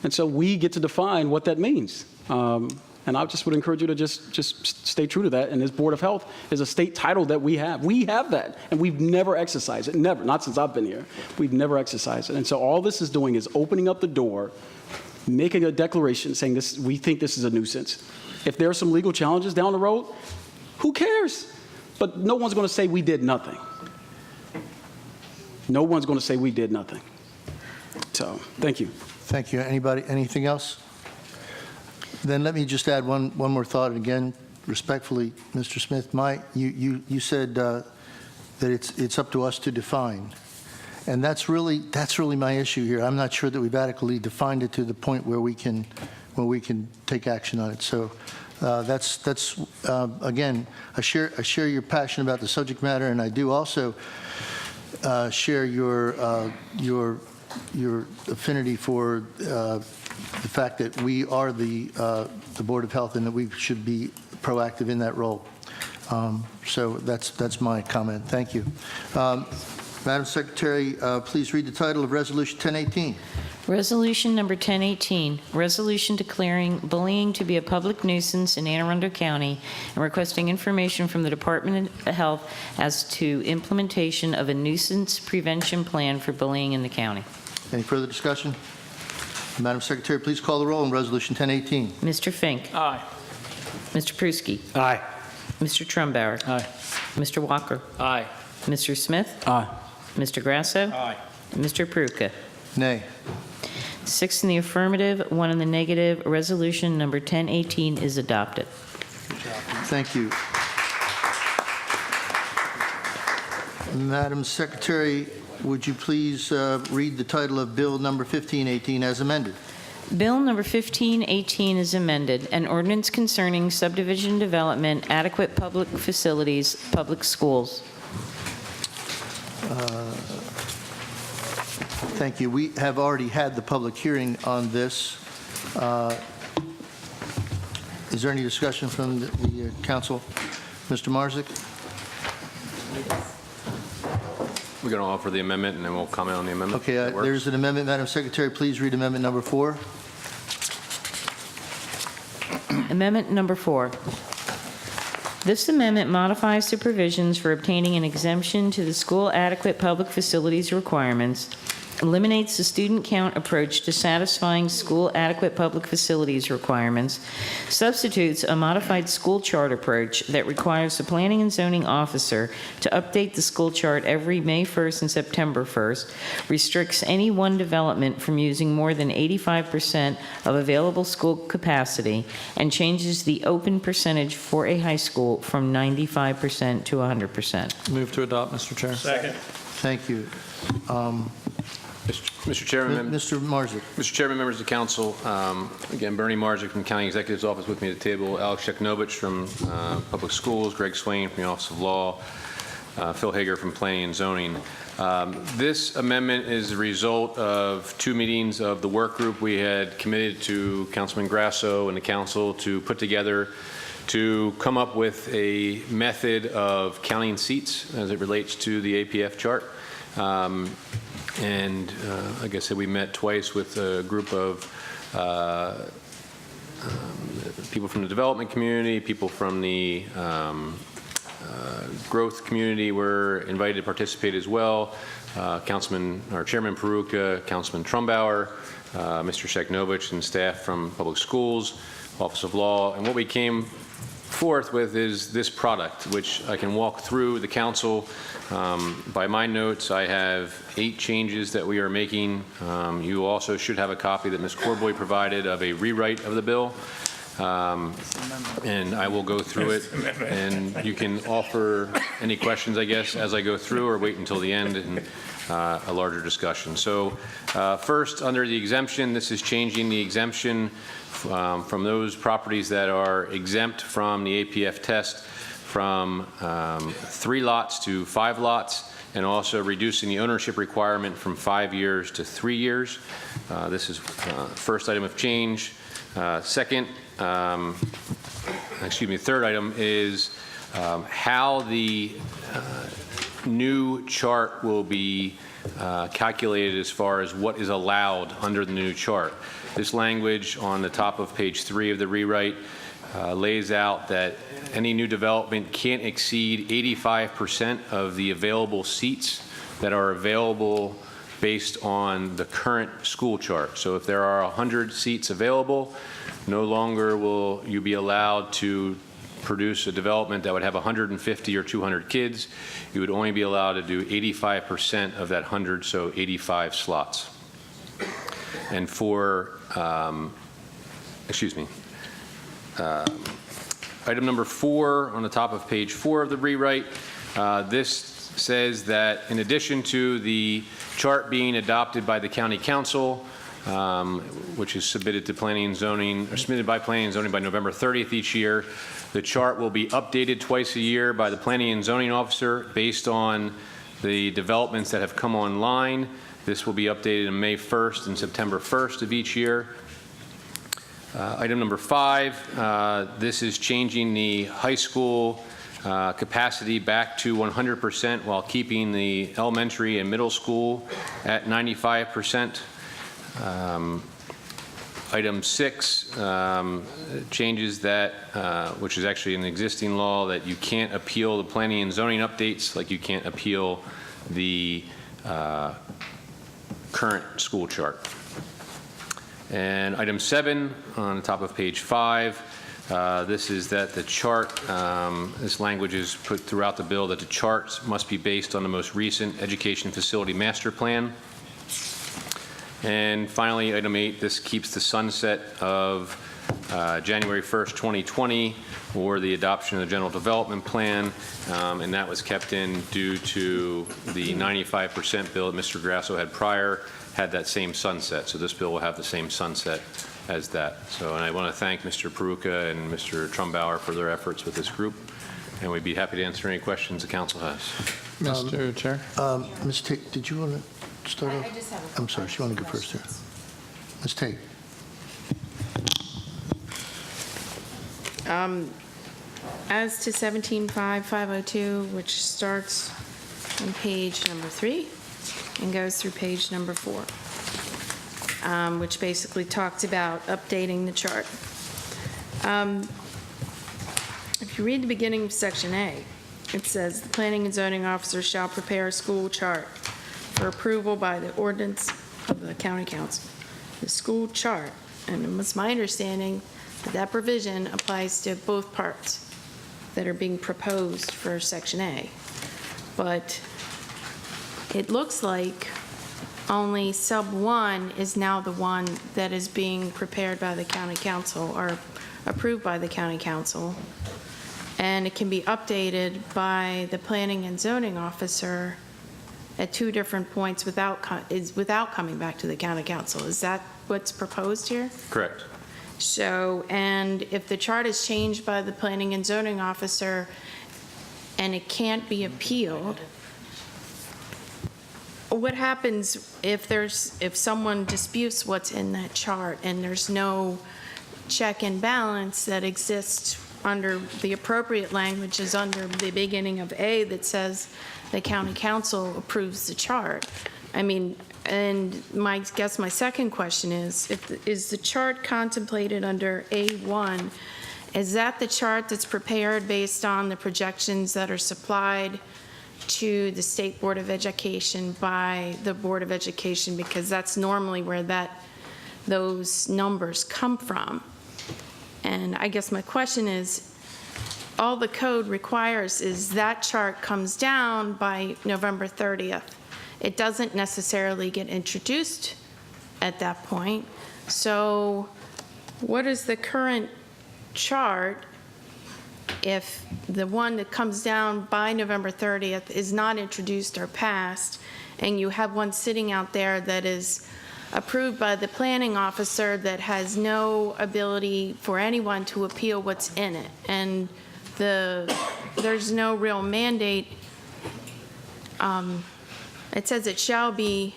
and so we get to define what that means. And I just would encourage you to just stay true to that. And this Board of Health is a state title that we have. We have that, and we've never exercised it. Never, not since I've been here. We've never exercised it. And so all this is doing is opening up the door, making a declaration saying this. We think this is a nuisance. If there are some legal challenges down the road, who cares? But no one's going to say we did nothing. No one's going to say we did nothing. So, thank you. Thank you. Anybody, anything else? Then let me just add one more thought. Again, respectfully, Mr. Smith, you said that it's up to us to define, and that's really my issue here. I'm not sure that we've adequately defined it to the point where we can take action on it. So that's again, I share your passion about the subject matter, and I do also share your affinity for the fact that we are the Board of Health and that we should be proactive in that role. So that's my comment. Thank you. Madam Secretary, please read the title of Resolution 1018. Resolution number 1018, resolution declaring bullying to be a public nuisance in Anne Arundel County and requesting information from the Department of Health as to implementation of a nuisance prevention plan for bullying in the county. Any further discussion? Madam Secretary, please call the roll on Resolution 1018. Mr. Fink. Aye. Mr. Pruski. Aye. Mr. Trumbauer. Aye. Mr. Walker. Aye. Mr. Smith. Aye. Mr. Grasso. Aye. Mr. Peruka. Nay. 6 in the affirmative, 1 in the negative. Resolution number 1018 is adopted. Thank you. Madam Secretary, would you please read the title of Bill number 1518 as amended? Bill number 1518 is amended, an ordinance concerning subdivision development, adequate public facilities, public schools. Thank you. We have already had the public hearing on this. Is there any discussion from the council? Mr. Marzick? We're going to offer the amendment, and then we'll comment on the amendment. Okay, That works? there's an amendment. Madam Secretary, please read amendment number 4. Amendment number 4. This amendment modifies the provisions for obtaining an exemption to the school adequate public facilities requirements, eliminates the student count approach to satisfying school adequate public facilities requirements, substitutes a modified school chart approach that requires the planning and zoning officer to update the school chart every May 1st and September 1st, restricts any one development from using more than 85% of available school capacity, and changes the open percentage for a high school from 95% to 100%. Move to adopt, Mr. Chair. Second. Thank you. Mr. Chairman, Mr. Marzick. Mr. Chairman, members of the council, again, Bernie Marzick from County Executive's Office with me at the table, Alex Sheknovich from Public Schools, Greg Swain from the Office of Law, Phil Hager from Planning and Zoning. This amendment is the result of 2 meetings of the work group we had committed to Councilman Grasso and the council to put together to come up with a method of counting seats as it relates to the APF chart. And like I said, we met twice with a group of people from the development community, people from the growth community were invited to participate as well. Chairman Peruka, Councilman Trumbauer, Mr. Sheknovich, and staff from Public Schools, Office of Law. And what we came forth with is this product, which I can walk through the council. By my notes, I have 8 changes that we are making. You also should have a copy that Ms. Corboy provided of a rewrite of the bill. and I will go through it, and you can offer any questions, I guess, as I go through, or wait until the end and a larger discussion. So first, under the exemption, this is changing the exemption from those properties that are exempt from the APF test from 3 lots to 5 lots, and also reducing the ownership requirement from 5 years to 3 years. This is first item of change. Second, third item is how the new chart will be calculated as far as what is allowed under the new chart. This language on the top of page 3 of the rewrite lays out that any new development can't exceed 85% of the available seats that are available based on the current school chart. So if there are 100 seats available, no longer will you be allowed to produce a development that would have 150 or 200 kids. You would only be allowed to do 85% of that 100, so 85 slots. And for, item number 4 on the top of page 4 of the rewrite, this says that in addition to the chart being adopted by the county council, which is submitted to planning and zoning, or submitted by planning and zoning by November 30th each year, the chart will be updated twice a year by the planning and zoning officer based on the developments that have come online. This will be updated on May 1st and September 1st of each year. Item number 5, this is changing the high school capacity back to 100% while keeping the elementary and middle school at 95%. Item 6 changes that, which is actually an existing law, that you can't appeal the planning and zoning updates like you can't appeal the current school chart. And item 7 on the top of page 5, this is that the chart, this language is put throughout the bill, that the charts must be based on the most recent education facility master plan. And finally, item 8, this keeps the sunset of January 1st, 2020, or the adoption of the general development plan, and that was kept in due to the 95% bill that Mr. Grasso had prior, had that same sunset. So this bill will have the same sunset as that. So, and I want to thank Mr. Peruka and Mr. Trumbauer for their efforts with this group, and we'd be happy to answer any questions the council has. Mr. Chair? Ms. Tate, did you want to start off? I just have a I'm sorry, she wanted to go first here. Ms. Tate. As to 17.5.502, which starts on page number 3 and goes through page number 4, which basically talks about updating the chart. If you read the beginning of section A, it says the planning and zoning officer shall prepare a school chart for approval by the ordinance of the county council. The school chart, and it's my understanding that that provision applies to both parts that are being proposed for section A. But it looks like only sub 1 is now the one that is being prepared by the county council or approved by the county council. And it can be updated by the planning and zoning officer at 2 different points without coming back to the county council. Is that what's proposed here? Correct. So, and if the chart is changed by the planning and zoning officer and it can't be appealed, what happens if someone disputes what's in that chart and there's no check and balance that exists under the appropriate language is under the beginning of A that says the county council approves the chart? I mean, and my second question is the chart contemplated under A1, is that the chart that's prepared based on the projections that are supplied to the State Board of Education by the Board of Education, because that's normally where those numbers come from? And I guess my question is, all the code requires is that chart comes down by November 30th. It doesn't necessarily get introduced at that point. So what is the current chart, if the one that comes down by November 30th is not introduced or passed, and you have one sitting out there that is approved by the planning officer that has no ability for anyone to appeal what's in it, and there's no real mandate, it says it shall be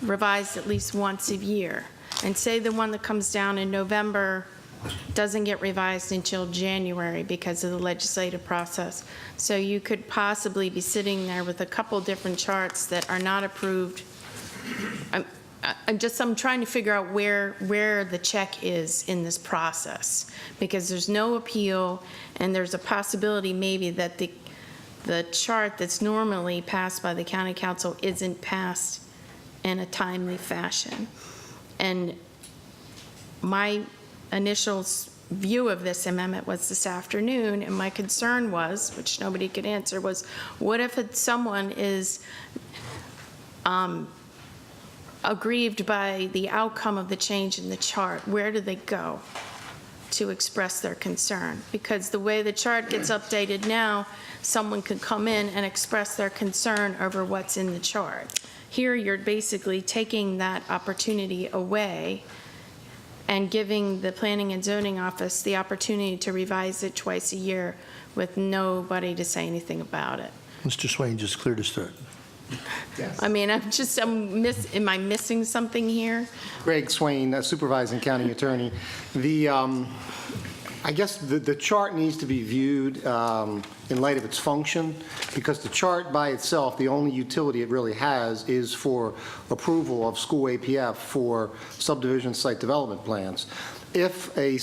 revised at least once a year. And say the one that comes down in November doesn't get revised until January because of the legislative process. So you could possibly be sitting there with a couple different charts that are not approved. I'm trying to figure out where the check is in this process, because there's no appeal, and there's a possibility maybe that the chart that's normally passed by the county council isn't passed in a timely fashion. And my initial view of this amendment was this afternoon, and my concern was, which nobody could answer, was what if someone is aggrieved by the outcome of the change in the chart? Where do they go to express their concern? Because the way the chart gets updated now, someone could come in and express their concern over what's in the chart. Here, you're basically taking that opportunity away and giving the Planning and Zoning Office the opportunity to revise it twice a year with nobody to say anything about it. Mr. Swain just cleared his throat. I mean, am I missing something here? Greg Swain, Supervising County Attorney. I guess the chart needs to be viewed in light of its function, because the chart by itself, the only utility it really has is for approval of school APF for subdivision site development plans. If a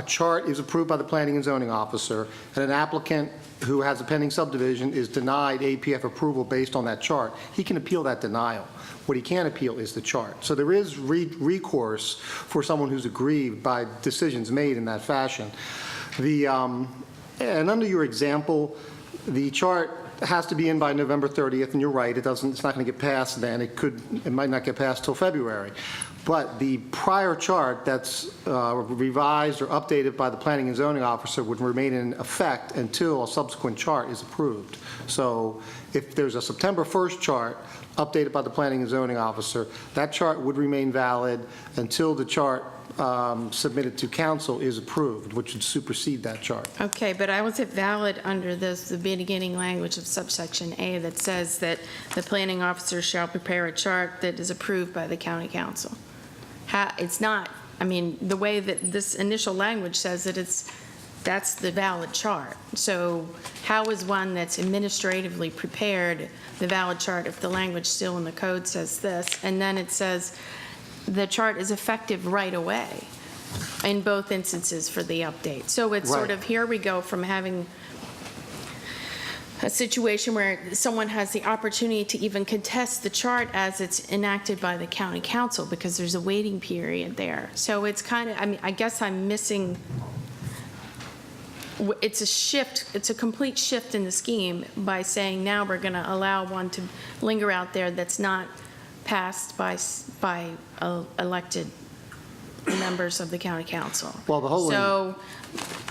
chart is approved by the Planning and Zoning Officer and an applicant who has a pending subdivision is denied APF approval based on that chart, he can appeal that denial. What he can't appeal is the chart. So there is recourse for someone who's aggrieved by decisions made in that fashion. And under your example, the chart has to be in by November 30th, and you're right, it's not going to get passed then. It might not get passed till February. But the prior chart that's revised or updated by the Planning and Zoning Officer would remain in effect until a subsequent chart is approved. So if there's a September 1st chart updated by the Planning and Zoning Officer, that chart would remain valid until the chart submitted to council is approved, which would supersede that chart. Okay, but how is it valid under the beginning language of subsection A that says that the planning officer shall prepare a chart that is approved by the county council? It's not, I mean, the way that this initial language says that that's the valid chart. So how is one that's administratively prepared the valid chart if the language still in the code says this, and then it says the chart is effective right away in both instances for the update? So it's sort of, here we go from having a situation where someone has the opportunity to even contest the chart as it's enacted by the county council, because there's a waiting period there. So it's kind of, I mean, I guess I'm missing, it's a shift, it's a complete shift in the scheme by saying now we're going to allow one to linger out there that's not passed by elected members of the county council. Well, the whole So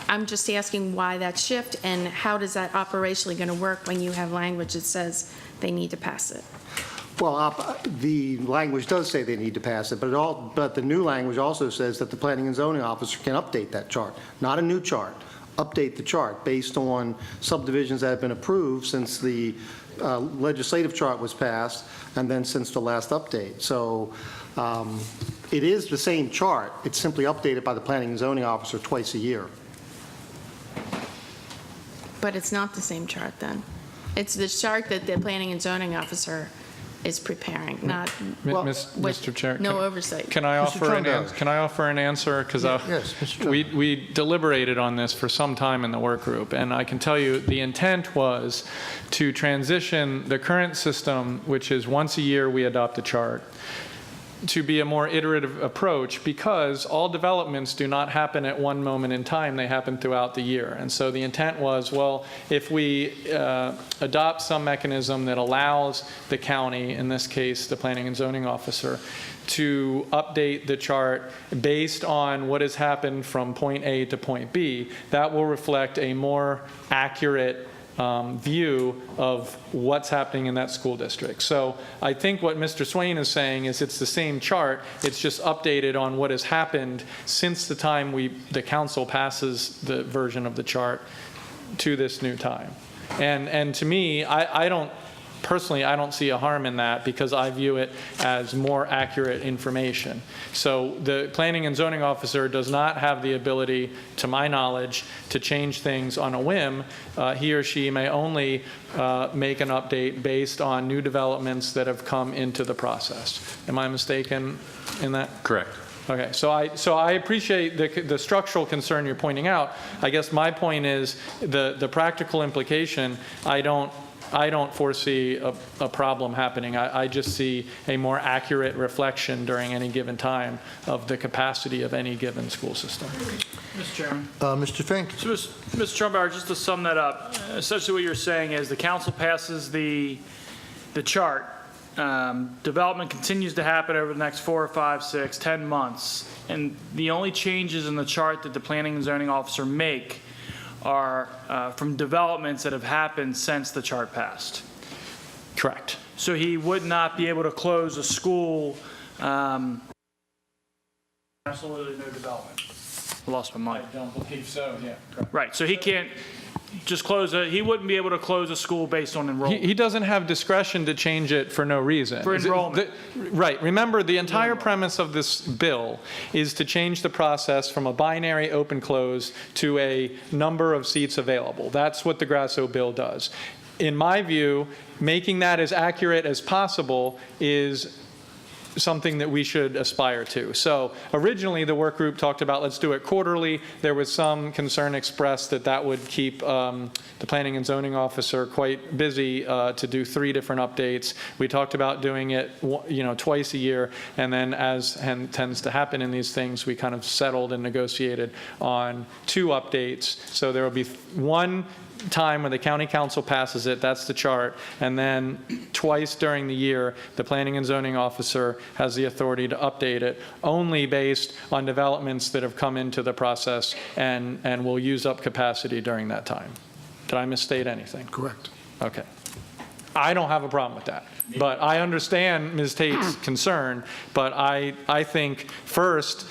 I'm just asking why that shift, and how does that operationally going to work when you have language that says they need to pass it? Well, the language does say they need to pass it, but the new language also says that the Planning and Zoning Officer can update that chart, not a new chart, update the chart based on subdivisions that have been approved since the legislative chart was passed, and then since the last update. So it is the same chart. It's simply updated by the Planning and Zoning Officer twice a year. But it's not the same chart then. It's the chart that the Planning and Zoning Officer is preparing, not Mr. Chair, no oversight. Can I offer an answer? Because yes, Mr. we deliberated on this for some time in the work group, and I can tell you the intent was to transition the current system, which is once a year we adopt a chart. to be a more iterative approach, because all developments do not happen at one moment in time, they happen throughout the year. And so the intent was, well, if we adopt some mechanism that allows the county, in this case the planning and zoning officer, to update the chart based on what has happened from point A to point B, that will reflect a more accurate view of what's happening in that school district. So I think what Mr. Swain is saying is it's the same chart, it's just updated on what has happened since the time the council passes the version of the chart to this new time. And to me, I don't see a harm in that, because I view it as more accurate information. So the planning and zoning officer does not have the ability, to my knowledge, to change things on a whim. He or she may only make an update based on new developments that have come into the process. Am I mistaken in that? Correct. Okay, so I appreciate the structural concern you're pointing out. I guess my point is the practical implication. I don't foresee a problem happening. I just see a more accurate reflection during any given time of the capacity of any given school system. Mr. Chairman. Mr. Fink. So, Mr. Trumbauer, just to sum that up, essentially what you're saying is the council passes the chart. Development continues to happen over the next 4 or 5, 6, 10 months. And the only changes in the chart that the planning and zoning officer make are from developments that have happened since the chart passed. Correct. So he would not be able to close a school. Absolutely no development. I lost my mind. I don't believe so, yeah. Correct. Right, so he can't just he wouldn't be able to close a school based on enrollment. He doesn't have discretion to change it for no reason. For enrollment. Right. Remember, the entire premise of this bill is to change the process from a binary open-close to a number of seats available. That's what the Grasso bill does. In my view, making that as accurate as possible is something that we should aspire to. So originally the work group talked about let's do it quarterly. There was some concern expressed that would keep the planning and zoning officer quite busy to do 3 different updates. We talked about doing it twice a year, and then as tends to happen in these things, we kind of settled and negotiated on 2 updates. So there will be one time when the county council passes it, that's the chart, and then twice during the year, the planning and zoning officer has the authority to update it, only based on developments that have come into the process and will use up capacity during that time. Did I misstate anything? Correct. Okay. I don't have a problem with that, but I understand Ms. Tate's concern, but I think first,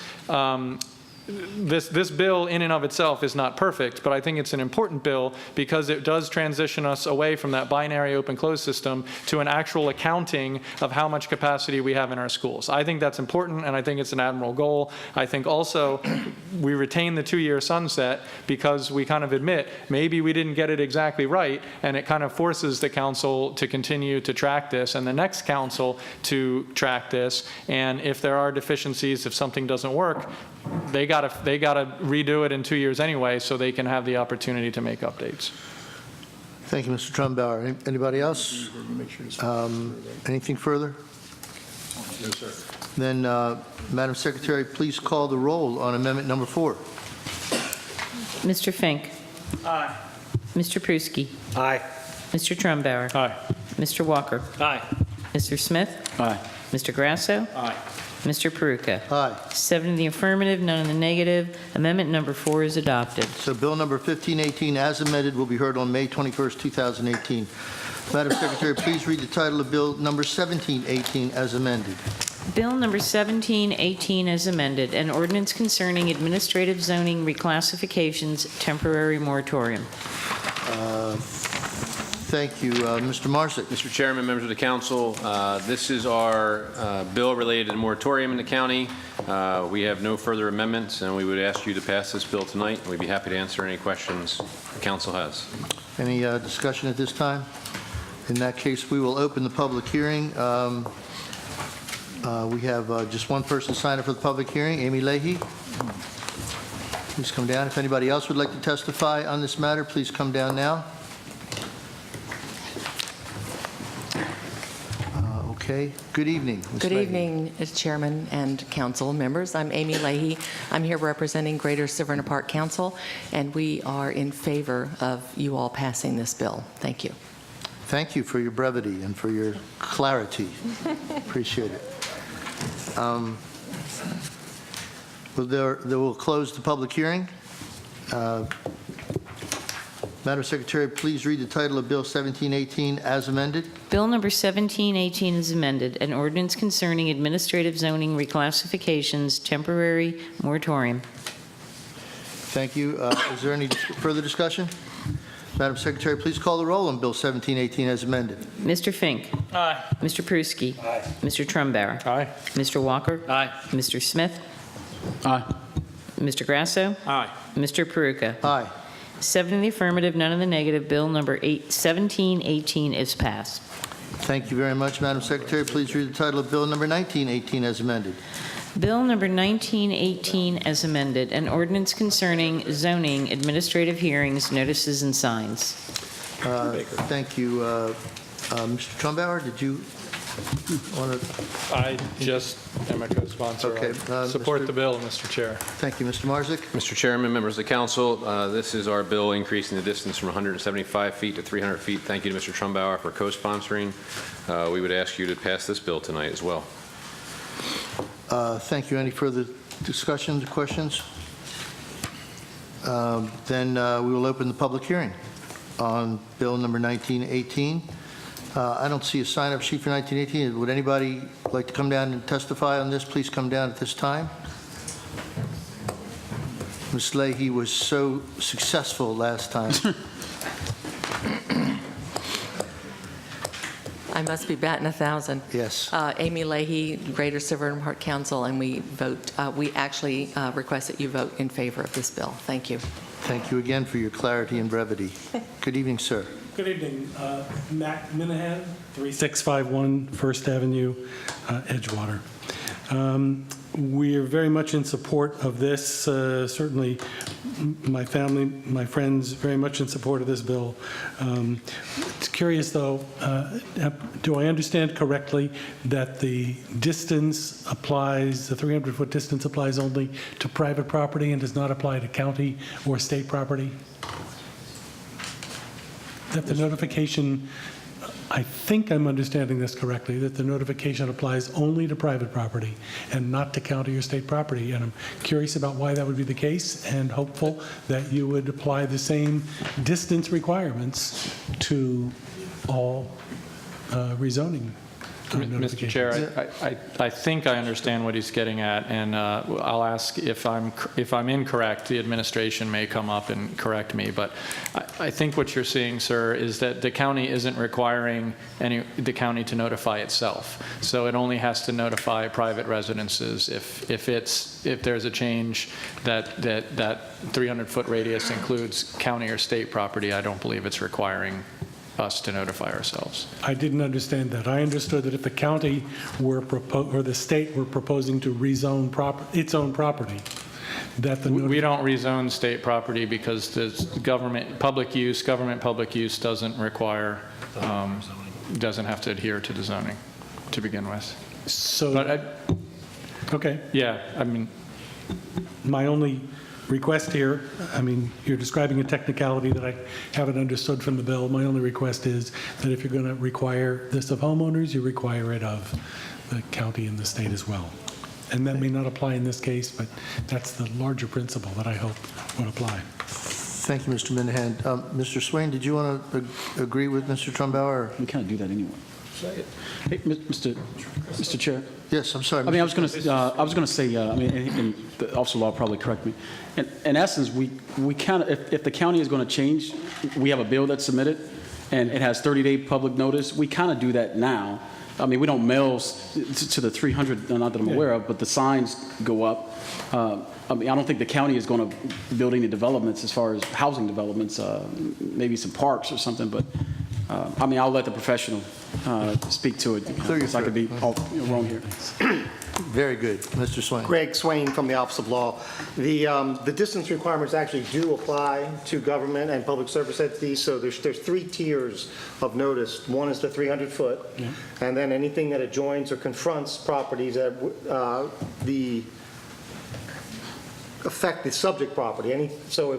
this bill in and of itself is not perfect, but I think it's an important bill because it does transition us away from that binary open-close system to an actual accounting of how much capacity we have in our schools. I think that's important, and I think it's an admirable goal. I think also we retain the 2-year sunset because we kind of admit maybe we didn't get it exactly right, and it kind of forces the council to continue to track this and the next council to track this. And if there are deficiencies, if something doesn't work, they got to redo it in 2 years anyway, so they can have the opportunity to make updates. Thank you, Mr. Trumbauer. Anybody else? Anything further? No, sir. Then, Madam Secretary, please call the roll on amendment number 4. Mr. Fink. Aye. Mr. Pruski. Aye. Mr. Trumbauer. Aye. Mr. Walker. Aye. Mr. Smith. Aye. Mr. Grasso. Aye. Mr. Peruka. Aye. 7 in the affirmative, none in the negative. Amendment number 4 is adopted. So bill number 1518 as amended will be heard on May 21st, 2018. Madam Secretary, please read the title of bill number 1718 as amended. Bill number 1718 as amended, an ordinance concerning administrative zoning reclassifications, temporary moratorium. Thank you. Mr. Marsick. Mr. Chairman, members of the council, this is our bill related to the moratorium in the county. We have no further amendments, and we would ask you to pass this bill tonight. We'd be happy to answer any questions the council has. Any discussion at this time? In that case, we will open the public hearing. We have just one person signed up for the public hearing, Amy Leahy. Please come down. If anybody else would like to testify on this matter, please come down now. Okay. Okay, good evening. Ms. Good Leahy. evening, Chairman and council members. I'm Amy Leahy. I'm here representing Greater Severna Park Council, and we are in favor of you all passing this bill. Thank you. Thank you for your brevity and for your clarity. Appreciate it. We'll close the public hearing. Madam Secretary, please read the title of Bill 1718 as amended. Bill number 1718 is amended, an ordinance concerning administrative zoning reclassifications, temporary moratorium. Thank you. Is there any further discussion? Madam Secretary, please call the roll on Bill 1718 as amended. Mr. Fink. Aye. Mr. Pruski. Aye. Mr. Trumbauer. Aye. Mr. Walker. Aye. Mr. Smith. Aye. Mr. Grasso. Aye. Mr. Peruka. Aye. 7 in the affirmative, none in the negative. Bill number 1718 is passed. Thank you very much, Madam Secretary. Please read the title of Bill number 1918 as amended. Bill number 1918 as amended, an ordinance concerning zoning, administrative hearings, notices, and signs. Thank you. Mr. Trumbauer, did you want to? I just am a co-sponsor. Okay, Support the bill, Mr. Chair. Thank you, Mr. Marzick. Mr. Chairman, members of the council, this is our bill increasing the distance from 175 feet to 300 feet. Thank you to Mr. Trumbauer for co-sponsoring. We would ask you to pass this bill tonight as well. Thank you. Any further discussions or questions? Then we will open the public hearing on Bill number 1918. I don't see a sign-up sheet for 1918. Would anybody like to come down and testify on this? Please come down at this time. Ms. Leahy was so successful last time. I must be batting 1,000. Yes. Amy Leahy, Greater Severna Park Council, and we actually request that you vote in favor of this bill. Thank you. Thank you again for your clarity and brevity. Good evening, sir. Good evening. Mac Minahan, 3651 First Avenue, Edgewater. We are very much in support of this. Certainly, my family, my friends, very much in support of this bill. It's curious, though, do I understand correctly that the distance applies, the 300-foot distance applies only to private property and does not apply to county or state property? That the notification, I think I'm understanding this correctly, that the notification applies only to private property and not to county or state property. And I'm curious about why that would be the case and hopeful that you would apply the same distance requirements to all rezoning. Mr. Chair, I think I understand what he's getting at, and I'll ask if I'm incorrect. The administration may come up and correct me, but I think what you're seeing, sir, is that the county isn't requiring the county to notify itself. So it only has to notify private residences if there's a change that 300-foot radius includes county or state property. I don't believe it's requiring us to notify ourselves. I didn't understand that. I understood that if the county or the state were proposing to rezone its own property, that we don't rezone state property because the government public use doesn't require, doesn't have to adhere to the zoning to begin with. So, okay. Yeah, I mean, my only request here, I mean, you're describing a technicality that I haven't understood from the bill. My only request is that if you're going to require this of homeowners, you require it of the county and the state as well. And that may not apply in this case, but that's the larger principle that I hope would apply. Thank you, Mr. Minahan. Mr. Swain, did you want to agree with Mr. Trumbauer? We can't do that anyway. Hey, Mr. Chair. Yes, I'm sorry. I mean, I was going to say, I mean, and the Officer Law will probably correct me. In essence, we kind of, if the county is going to change, we have a bill that's submitted, and it has 30-day public notice. We kind of do that now. I mean, we don't mail to the 300, not that I'm aware of, but the signs go up. I mean, I don't think the county is going to build any developments as far as housing developments, maybe some parks or something, but I mean, I'll let the professional speak to it. Clear your I could be all wrong here. Very good. Mr. Swain. Greg Swain from the Office of Law. The distance requirements actually do apply to government and public service entities, so there's 3 tiers of notice. One is the 300-foot, and then anything that adjoins or confronts properties that affect the subject property. So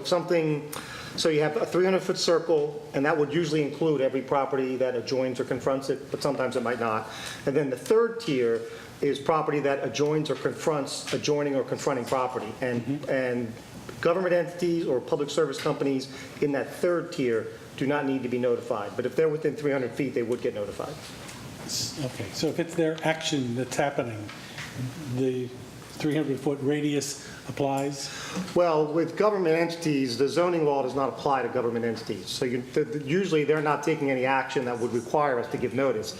you have a 300-foot circle, and that would usually include every property that adjoins or confronts it, but sometimes it might not. And then the 3rd tier is property that adjoins or confronts adjoining or confronting property. And government entities or public service companies in that 3rd tier do not need to be notified. But if they're within 300 feet, they would get notified. Okay, so if it's their action that's happening, the 300-foot radius applies? Well, with government entities, the zoning law does not apply to government entities. So usually they're not taking any action that would require us to give notice.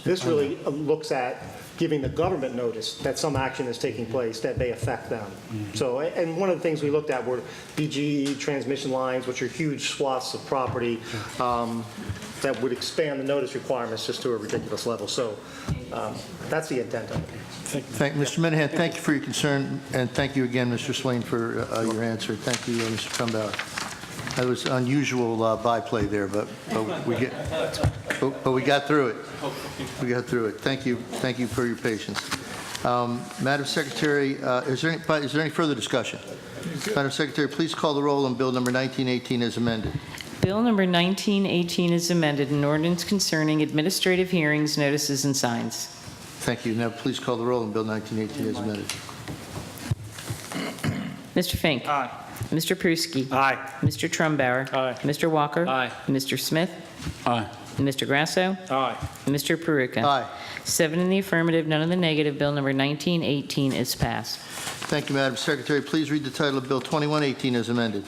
This really looks at giving the government notice that some action is taking place that may affect them. So, and one of the things we looked at were BGE transmission lines, which are huge swaths of property that would expand the notice requirements just to a ridiculous level. So that's the intent of it. Mr. Minahan, thank you for your concern, and thank you again, Mr. Swain, for your answer. Thank you, Mr. Trumbauer. That was unusual byplay there, but we got through it. We got through it. Thank you for your patience. Madam Secretary, is there any further discussion? Madam Secretary, please call the roll on Bill number 1918 as amended. Bill number 1918 is amended, an ordinance concerning administrative hearings, notices, and signs. Thank you. Now please call the roll on Bill 1918 as amended. Mr. Fink. Aye. Mr. Pruski. Aye. Mr. Trumbauer. Aye. Mr. Walker. Aye. Mr. Smith. Aye. Mr. Grasso. Aye. Mr. Peruka. Aye. 7 in the affirmative, none in the negative. Bill number 1918 is passed. Thank you, Madam Secretary. Please read the title of Bill 2118 as amended.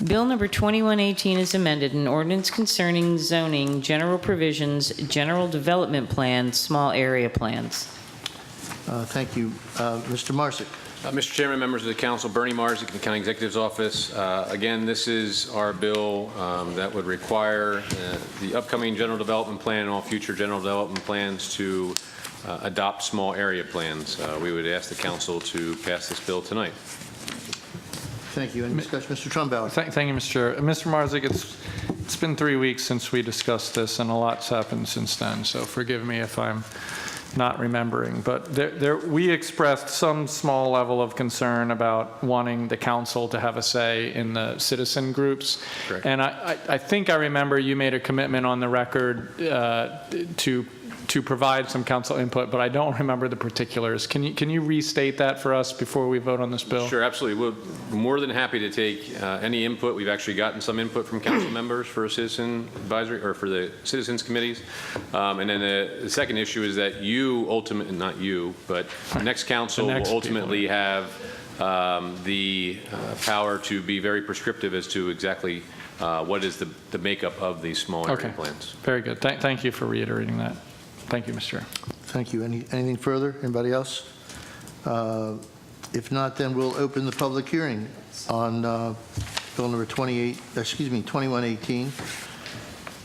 Bill number 2118 is amended, an ordinance concerning zoning, general provisions, general development plans, small area plans. Thank you. Mr. Marsick. Mr. Chairman, members of the council, Bernie Marzick, the County Executive's Office. Again, this is our bill that would require the upcoming general development plan and all future general development plans to adopt small area plans. We would ask the council to pass this bill tonight. Thank you. Any discussion? Mr. Trumbauer. Thank you, Mr. Chair. Mr. Marzick, it's been 3 weeks since we discussed this, and a lot's happened since then, so forgive me if I'm not remembering. But we expressed some small level of concern about wanting the council to have a say in the citizen groups. Correct. And I think I remember you made a commitment on the record to provide some council input, but I don't remember the particulars. Can you restate that for us before we vote on this bill? Sure, absolutely. We're more than happy to take any input. We've actually gotten some input from council members for a citizen advisory or for the citizens committees. And then the second issue is that you ultimately, not you, but the next council will ultimately have the power to be very prescriptive as to exactly what is the makeup of these small area plans. Very good. Thank you for reiterating that. Thank you, Mr. Chair. Thank you. Anything further? Anybody else? If not, then we'll open the public hearing on Bill number 2118.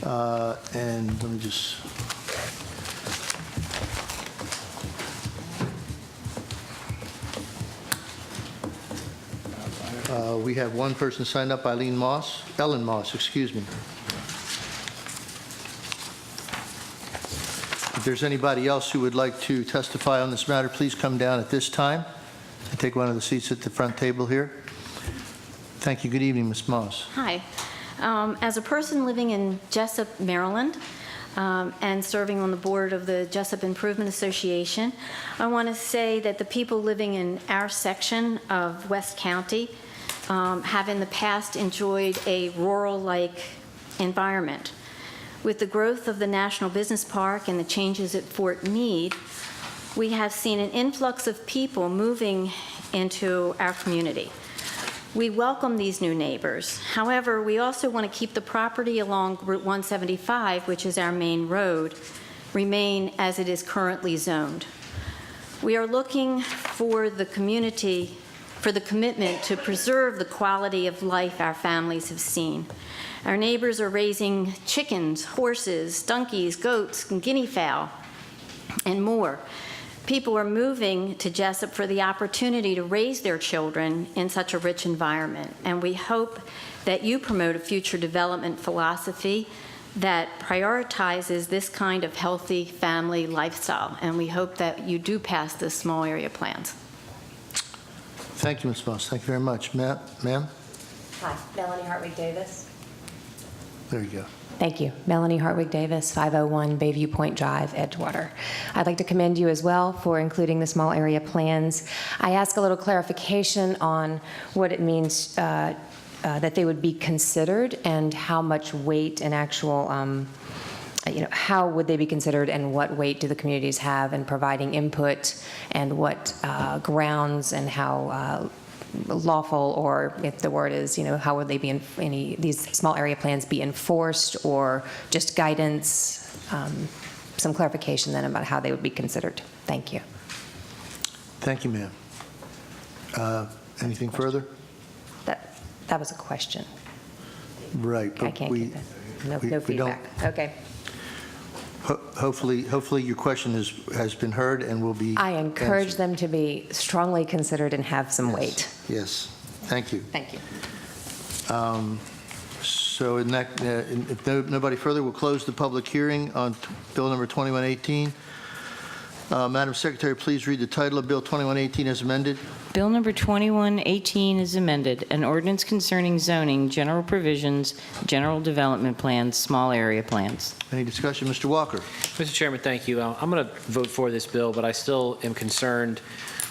And let me just... we have one person signed up, Ellen Moss, excuse me. If there's anybody else who would like to testify on this matter, please come down at this time and take one of the seats at the front table here. Thank you. Good evening, Ms. Moss. Hi. As a person living in Jessup, Maryland, and serving on the board of the Jessup Improvement Association, I want to say that the people living in our section of West County have in the past enjoyed a rural-like environment. With the growth of the National Business Park and the changes at Fort Meade, we have seen an influx of people moving into our community. We welcome these new neighbors. However, we also want to keep the property along Route 175, which is our main road, remain as it is currently zoned. We are looking for the community, for the commitment to preserve the quality of life our families have seen. Our neighbors are raising chickens, horses, donkeys, goats, and guinea fowl, and more. people are moving to Jessup for the opportunity to raise their children in such a rich environment. And we hope that you promote a future development philosophy that prioritizes this kind of healthy family lifestyle. And we hope that you do pass the small area plans. Thank you, Ms. Moss. Thank you very much. Ma'am? Hi, Melanie Hartwig Davis. There you go. Thank you. Melanie Hartwig Davis, 501 Bayview Point Drive, Edgewater. I'd like to commend you as well for including the small area plans. I ask a little clarification on what it means that they would be considered and how much weight and actual, how would they be considered and what weight do the communities have in providing input and what grounds and how lawful, or if the word is, how would they be these small area plans be enforced, or just guidance? Some clarification then about how they would be considered. Thank you. Thank you, ma'am. Anything further? That was a question. Right. I can't get that. No feedback. Okay. Hopefully your question has been heard and will be I encourage answered. them to be strongly considered and have some weight. Yes. Thank you. Thank you. So if nobody further, we'll close the public hearing on Bill number 2118. Madam Secretary, please read the title of Bill 2118 as amended. Bill number 2118 is amended, an ordinance concerning zoning, general provisions, general development plans, small area plans. Any discussion? Mr. Walker. Mr. Chairman, thank you. I'm going to vote for this bill, but I still am concerned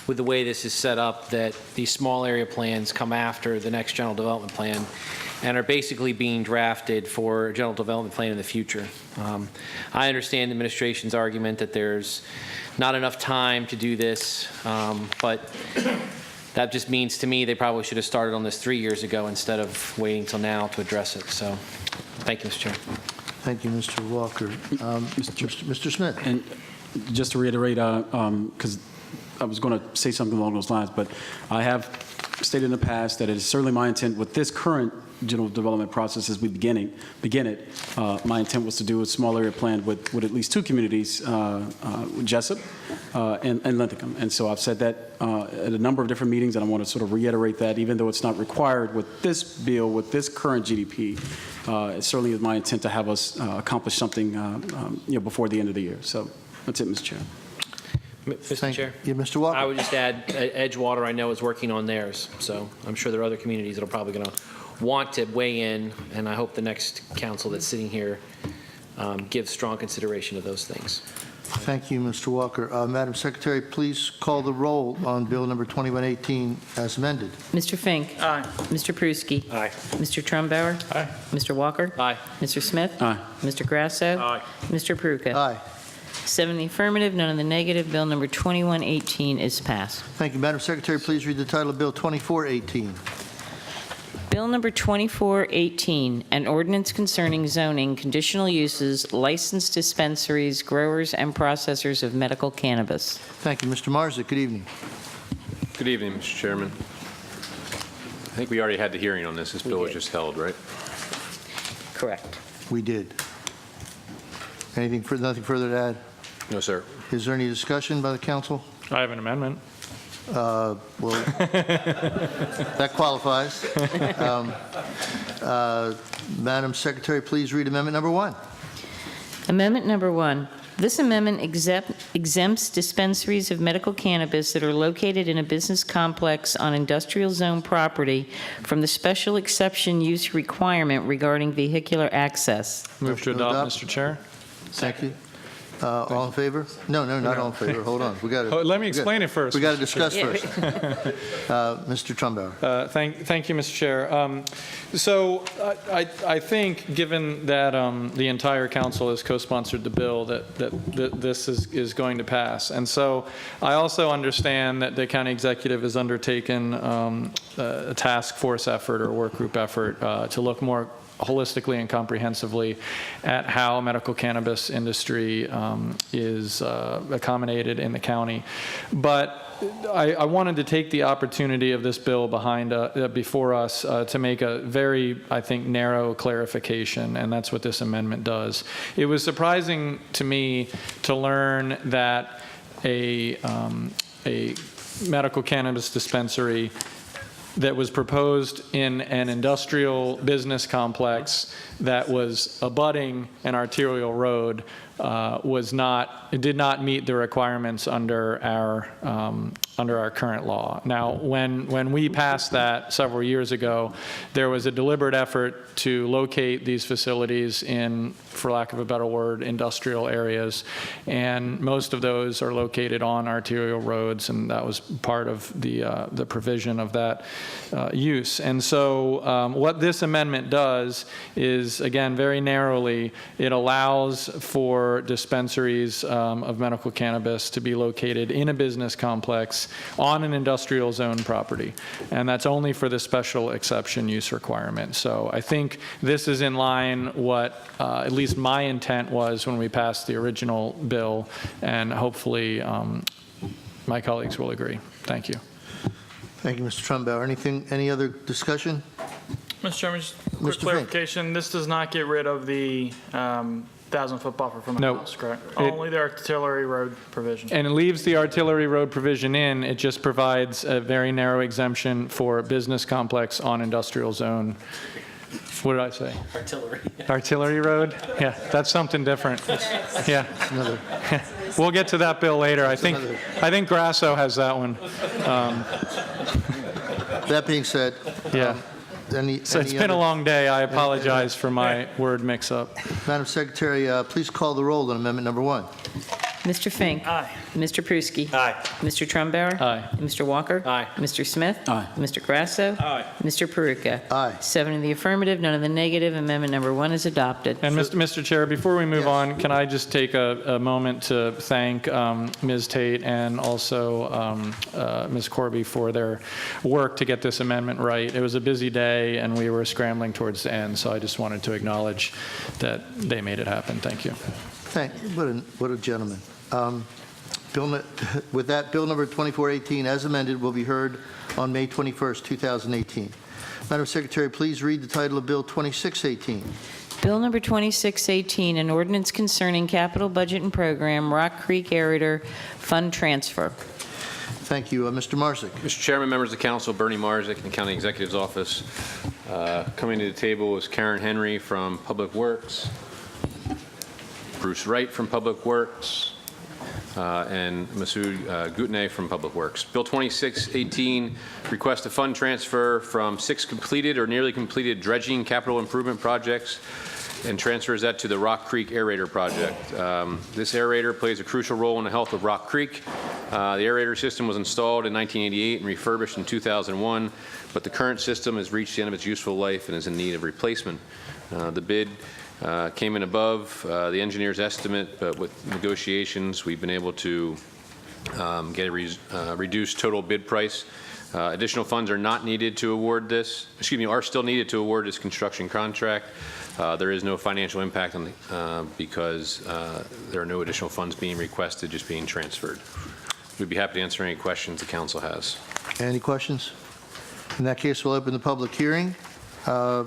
with the way this is set up, that these small area plans come after the next general development plan and are basically being drafted for a general development plan in the future. I understand the administration's argument that there's not enough time to do this, but that just means to me they probably should have started on this 3 years ago instead of waiting till now to address it. So thank you, Mr. Chair. Thank you, Mr. Walker. Mr. Smith. And just to reiterate, because I was going to say something along those lines, but I have stated in the past that it is certainly my intent with this current general development process as we begin it. My intent was to do a small area plan with at least two communities, Jessup and Linthicum. And so I've said that at a number of different meetings, and I want to sort of reiterate that, even though it's not required with this bill, with this current GDP, it certainly is my intent to have us accomplish something before the end of the year. So that's it, Mr. Chair. Mr. Chair? Yeah, Mr. Walker. I would just add, Edgewater, I know, is working on theirs, so I'm sure there are other communities that are probably going to want to weigh in, and I hope the next council that's sitting here gives strong consideration of those things. Thank you, Mr. Walker. Madam Secretary, please call the roll on Bill number 2118 as amended. Mr. Fink. Aye. Mr. Pruski. Aye. Mr. Trumbauer. Aye. Mr. Walker. Aye. Mr. Smith. Aye. Mr. Grasso. Aye. Mr. Peruka. Aye. 7 in the affirmative, none in the negative. Bill number 2118 is passed. Thank you. Madam Secretary, please read the title of Bill 2418. Bill number 2418, an ordinance concerning zoning, conditional uses, licensed dispensaries, growers, and processors of medical cannabis. Thank you. Mr. Marzick, good evening. Good evening, Mr. Chairman. I think we already had the hearing on this. This bill was just held, right? Correct. We did. Nothing further to add? No, sir. Is there any discussion by the council? I have an amendment. Well, that qualifies. Madam Secretary, please read amendment number 1. Amendment number 1. This amendment exempts dispensaries of medical cannabis that are located in a business complex on industrial zone property from the special exception use requirement regarding vehicular access. Move to adopt, Mr. Chair. Thank you. All in favor? No, not all in favor. Hold on. We got to. Let me explain it first. We got to discuss first. Mr. Trumbauer. Thank you, Mr. Chair. So I think, given that the entire council has co-sponsored the bill, that this is going to pass. And so I also understand that the county executive has undertaken a task force effort or work group effort to look more holistically and comprehensively at how medical cannabis industry is accommodated in the county. But I wanted to take the opportunity of this bill before us to make a very, I think, narrow clarification, and that's what this amendment does. It was surprising to me to learn that a medical cannabis dispensary that was proposed in an industrial business complex that was abutting an arterial road it did not meet the requirements under our current law. Now, when we passed that several years ago, there was a deliberate effort to locate these facilities in, for lack of a better word, industrial areas, and most of those are located on arterial roads, and that was part of the provision of that use. And so what this amendment does is, again, very narrowly, it allows for dispensaries of medical cannabis to be located in a business complex on an industrial zone property. And that's only for the special exception use requirement. So I think this is in line what at least my intent was when we passed the original bill, and hopefully my colleagues will agree. Thank you. Thank you, Mr. Trumbauer. Any other discussion? Mr. Chairman, just a quick clarification. This does not get rid of the 1,000-foot buffer from the house, correct? Only the artillery road provision. And it leaves the artillery road provision in. It just provides a very narrow exemption for business complex on industrial zone. What did I say? Artillery. Artillery road? Yeah, that's something different. Yeah. We'll get to that bill later. I think Grasso has that one. That being said, yeah. So it's been a long day. I apologize for my word mix-up. Madam Secretary, please call the roll on amendment number 1. Mr. Fink? Aye. Mr. Pruski? Aye. Mr. Trumbauer? Aye. Mr. Walker? Aye. Mr. Smith? Aye. Mr. Grasso? Aye. Mr. Peruka? Aye. 7 in the affirmative, none in the negative. Amendment number 1 is adopted. And Mr. Chair, before we move on, can I just take a moment to thank Ms. Tate and also Ms. Corby for their work to get this amendment right. It was a busy day, and we were scrambling towards the end, so I just wanted to acknowledge that they made it happen. Thank you. What a gentleman. With that, Bill number 2418, as amended, will be heard on May 21st, 2018. Madam Secretary, please read the title of Bill 2618. Bill number 2618, an ordinance concerning capital budget and program, Rock Creek Aerator Fund Transfer. Thank you. Mr. Marzick. Mr. Chairman, members of the council, Bernie Marzick in the County Executive's office. Coming to the table is Karen Henry from Public Works, Bruce Wright from Public Works, and Masoud Gutney from Public Works. Bill 2618 requests a fund transfer from 6 completed or nearly completed dredging capital improvement projects and transfers that to the Rock Creek Aerator project. This aerator plays a crucial role in the health of Rock Creek. The aerator system was installed in 1988 and refurbished in 2001, but the current system has reached the end of its useful life and is in need of replacement. The bid came in above the engineer's estimate, but with negotiations, we've been able to get a reduced total bid price. Additional funds are not needed to award this, are still needed to award this construction contract. There is no financial impact on the, because there are no additional funds being requested, just being transferred. We'd be happy to answer any questions the council has. Any questions? In that case, we'll open the public hearing. I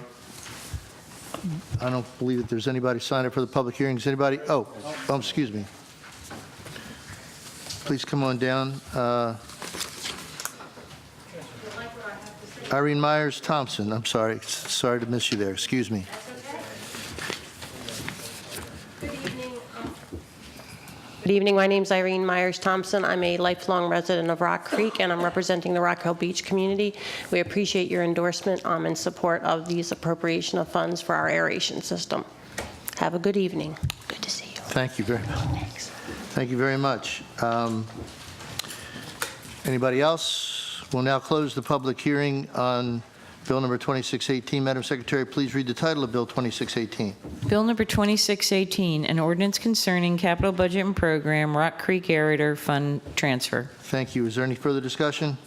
don't believe that there's anybody signed up for the public hearing. Is anybody? Oh, excuse me. Please come on down. Irene Myers Thompson. I'm sorry. Sorry to miss you there. Excuse me. Good evening. My name is Irene Myers Thompson. I'm a lifelong resident of Rock Creek, and I'm representing the Rock Hill Beach community. We appreciate your endorsement in support of these appropriation of funds for our aeration system. Have a good evening. Good to see you. Thank you very much. Thanks. Thank you very much. Anybody else? We'll now close the public hearing on Bill number 2618. Madam Secretary, please read the title of Bill 2618. Bill number 2618, an ordinance concerning capital budget and program, Rock Creek Aerator Fund Transfer. Thank you. Is there any further discussion?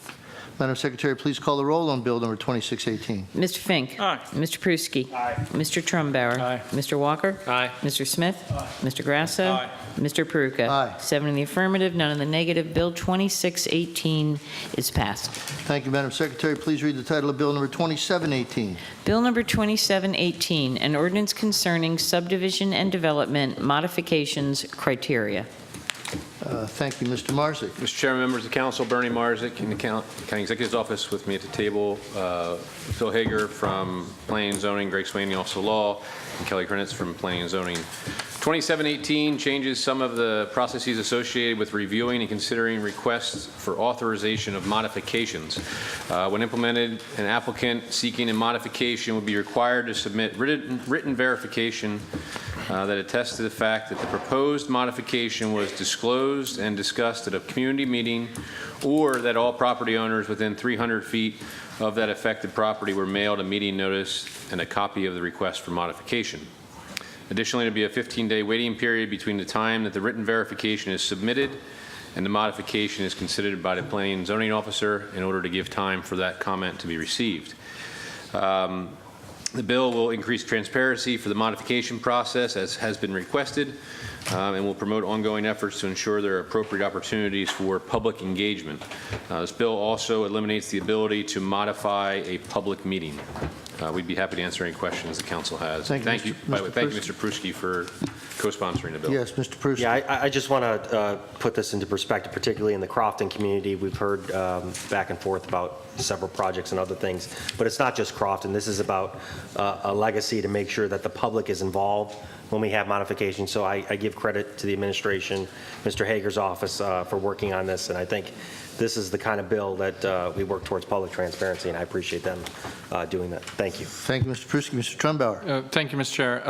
Madam Secretary, please call the roll on Bill number 2618. Mr. Fink? Aye. Mr. Pruski? Aye. Mr. Trumbauer? Aye. Mr. Walker? Aye. Mr. Smith? Aye. Mr. Grasso? Aye. Mr. Peruka? Aye. 7 in the affirmative, none in the negative. Bill 2618 is passed. Thank you, Madam Secretary. Please read the title of Bill number 2718. Bill number 2718, an ordinance concerning subdivision and development modifications criteria. Thank you, Mr. Marzick. Mr. Chairman, members of the council, Bernie Marzick in the county executive's office with me at the table. Phil Hager from Planning and Zoning, Greg Swaney, Office of Law, and Kelly Krenitz from Planning and Zoning. 2718 changes some of the processes associated with reviewing and considering requests for authorization of modifications. When implemented, an applicant seeking a modification would be required to submit written verification that attests to the fact that the proposed modification was disclosed and discussed at a community meeting, or that all property owners within 300 feet of that affected property were mailed a meeting notice and a copy of the request for modification. Additionally, there will be a 15-day waiting period between the time that the written verification is submitted and the modification is considered by the planning and zoning officer in order to give time for that comment to be received. The bill will increase transparency for the modification process as has been requested, and will promote ongoing efforts to ensure there are appropriate opportunities for public engagement. This bill also eliminates the ability to modify a public meeting. We'd be happy to answer any questions the council has. Thank you, Mr. Pruski, for co-sponsoring the bill. Yes, Mr. Pruski. Yeah, I just want to put this into perspective, particularly in the Crofton community. We've heard back and forth about several projects and other things, but it's not just Crofton. This is about a legacy to make sure that the public is involved when we have modifications. So I give credit to the administration, Mr. Hager's office, for working on this, and I think this is the kind of bill that we work towards public transparency, and I appreciate them doing that. Thank you. Thank you, Mr. Pruski. Mr. Trumbauer. Thank you, Mr. Chair.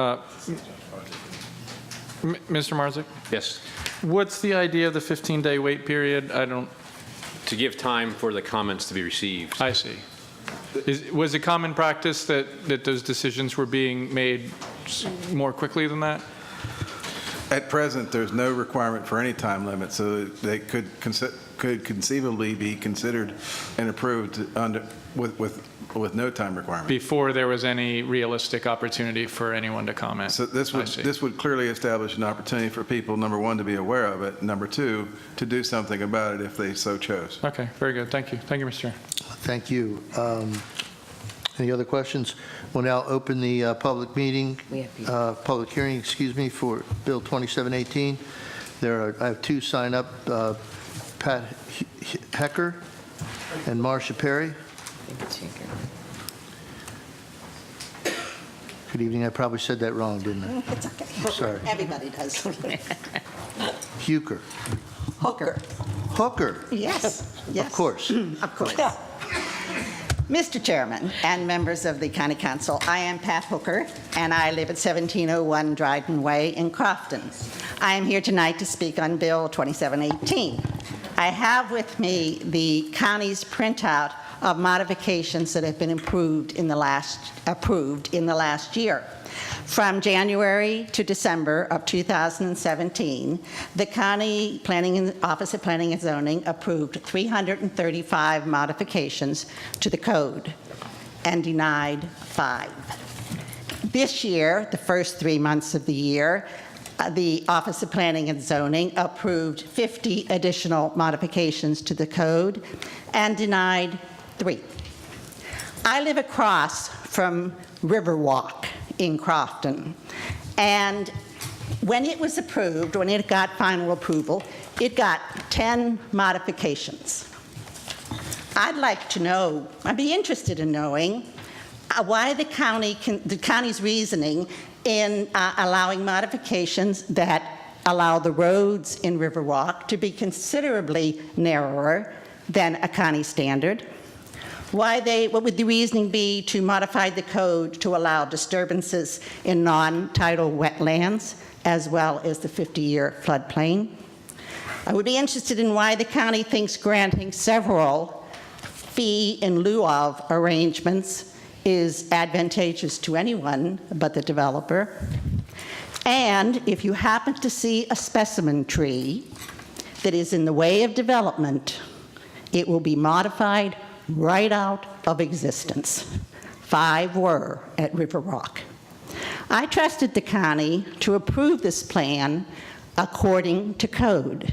Mr. Marzick? Yes. What's the idea of the 15-day wait period? To give time for the comments to be received. I see. Was it common practice that those decisions were being made more quickly than that? At present, there's no requirement for any time limit, so they could conceivably be considered and approved with no time requirement. Before there was any realistic opportunity for anyone to comment. So this would clearly establish an opportunity for people, number one, to be aware of it, number two, to do something about it if they so chose. Okay, very good. Thank you. Thank you, Mr. Chair. Thank you. Any other questions? We'll now open the public hearing, for Bill 2718. I have two sign up, Pat Hecker and Marcia Perry. Good evening. I probably said that wrong, didn't I? It's okay. Sorry. Everybody does. Hooker. Hooker. Yes. Yes. Of course. Of course. Mr. Chairman and members of the County Council, I am Pat Hooker, and I live at 1701 Dryden Way in Crofton. I am here tonight to speak on Bill 2718. I have with me the county's printout of modifications that have been approved in the last year. From January to December of 2017, the County Office of Planning and Zoning approved 335 modifications to the code and denied 5. This year, the first 3 months of the year, the Office of Planning and Zoning approved 50 additional modifications to the code and denied 3. I live across from Riverwalk in Crofton, and when it was approved, when it got final approval, it got 10 modifications. I'd like to know, I'd be interested in knowing why the county's reasoning in allowing modifications that allow the roads in Riverwalk to be considerably narrower than a county standard. What would the reasoning be to modify the code to allow disturbances in non-tidal wetlands as well as the 50-year floodplain? I would be interested in why the county thinks granting several fee in lieu of arrangements is advantageous to anyone but the developer. And if you happen to see a specimen tree that is in the way of development, it will be modified right out of existence. 5 were at Riverwalk. I trusted the county to approve this plan according to code,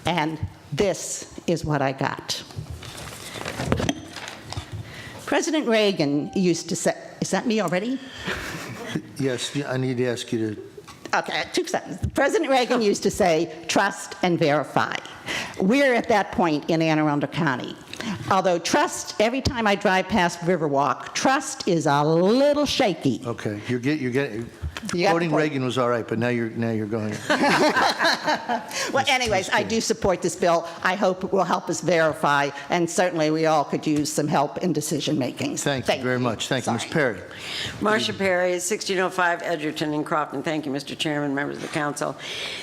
and this is what I got. President Reagan used to say, is that me already? Yes, I need to ask you to Okay, 2 sentences. President Reagan used to say, trust and verify. We're at that point in Anne Arundel County. Although trust, every time I drive past Riverwalk, trust is a little shaky. Okay, you're getting, You got quoting the point. Reagan was all right, but now you're going. Well, anyways, I do support this bill. I hope it will help us verify, and certainly we all could use some help in decision-making. Thank you very much. Thank you, Ms. Perry. Marcia Perry, 1605 Edgerton in Crofton. Thank you, Mr. Chairman, members of the council.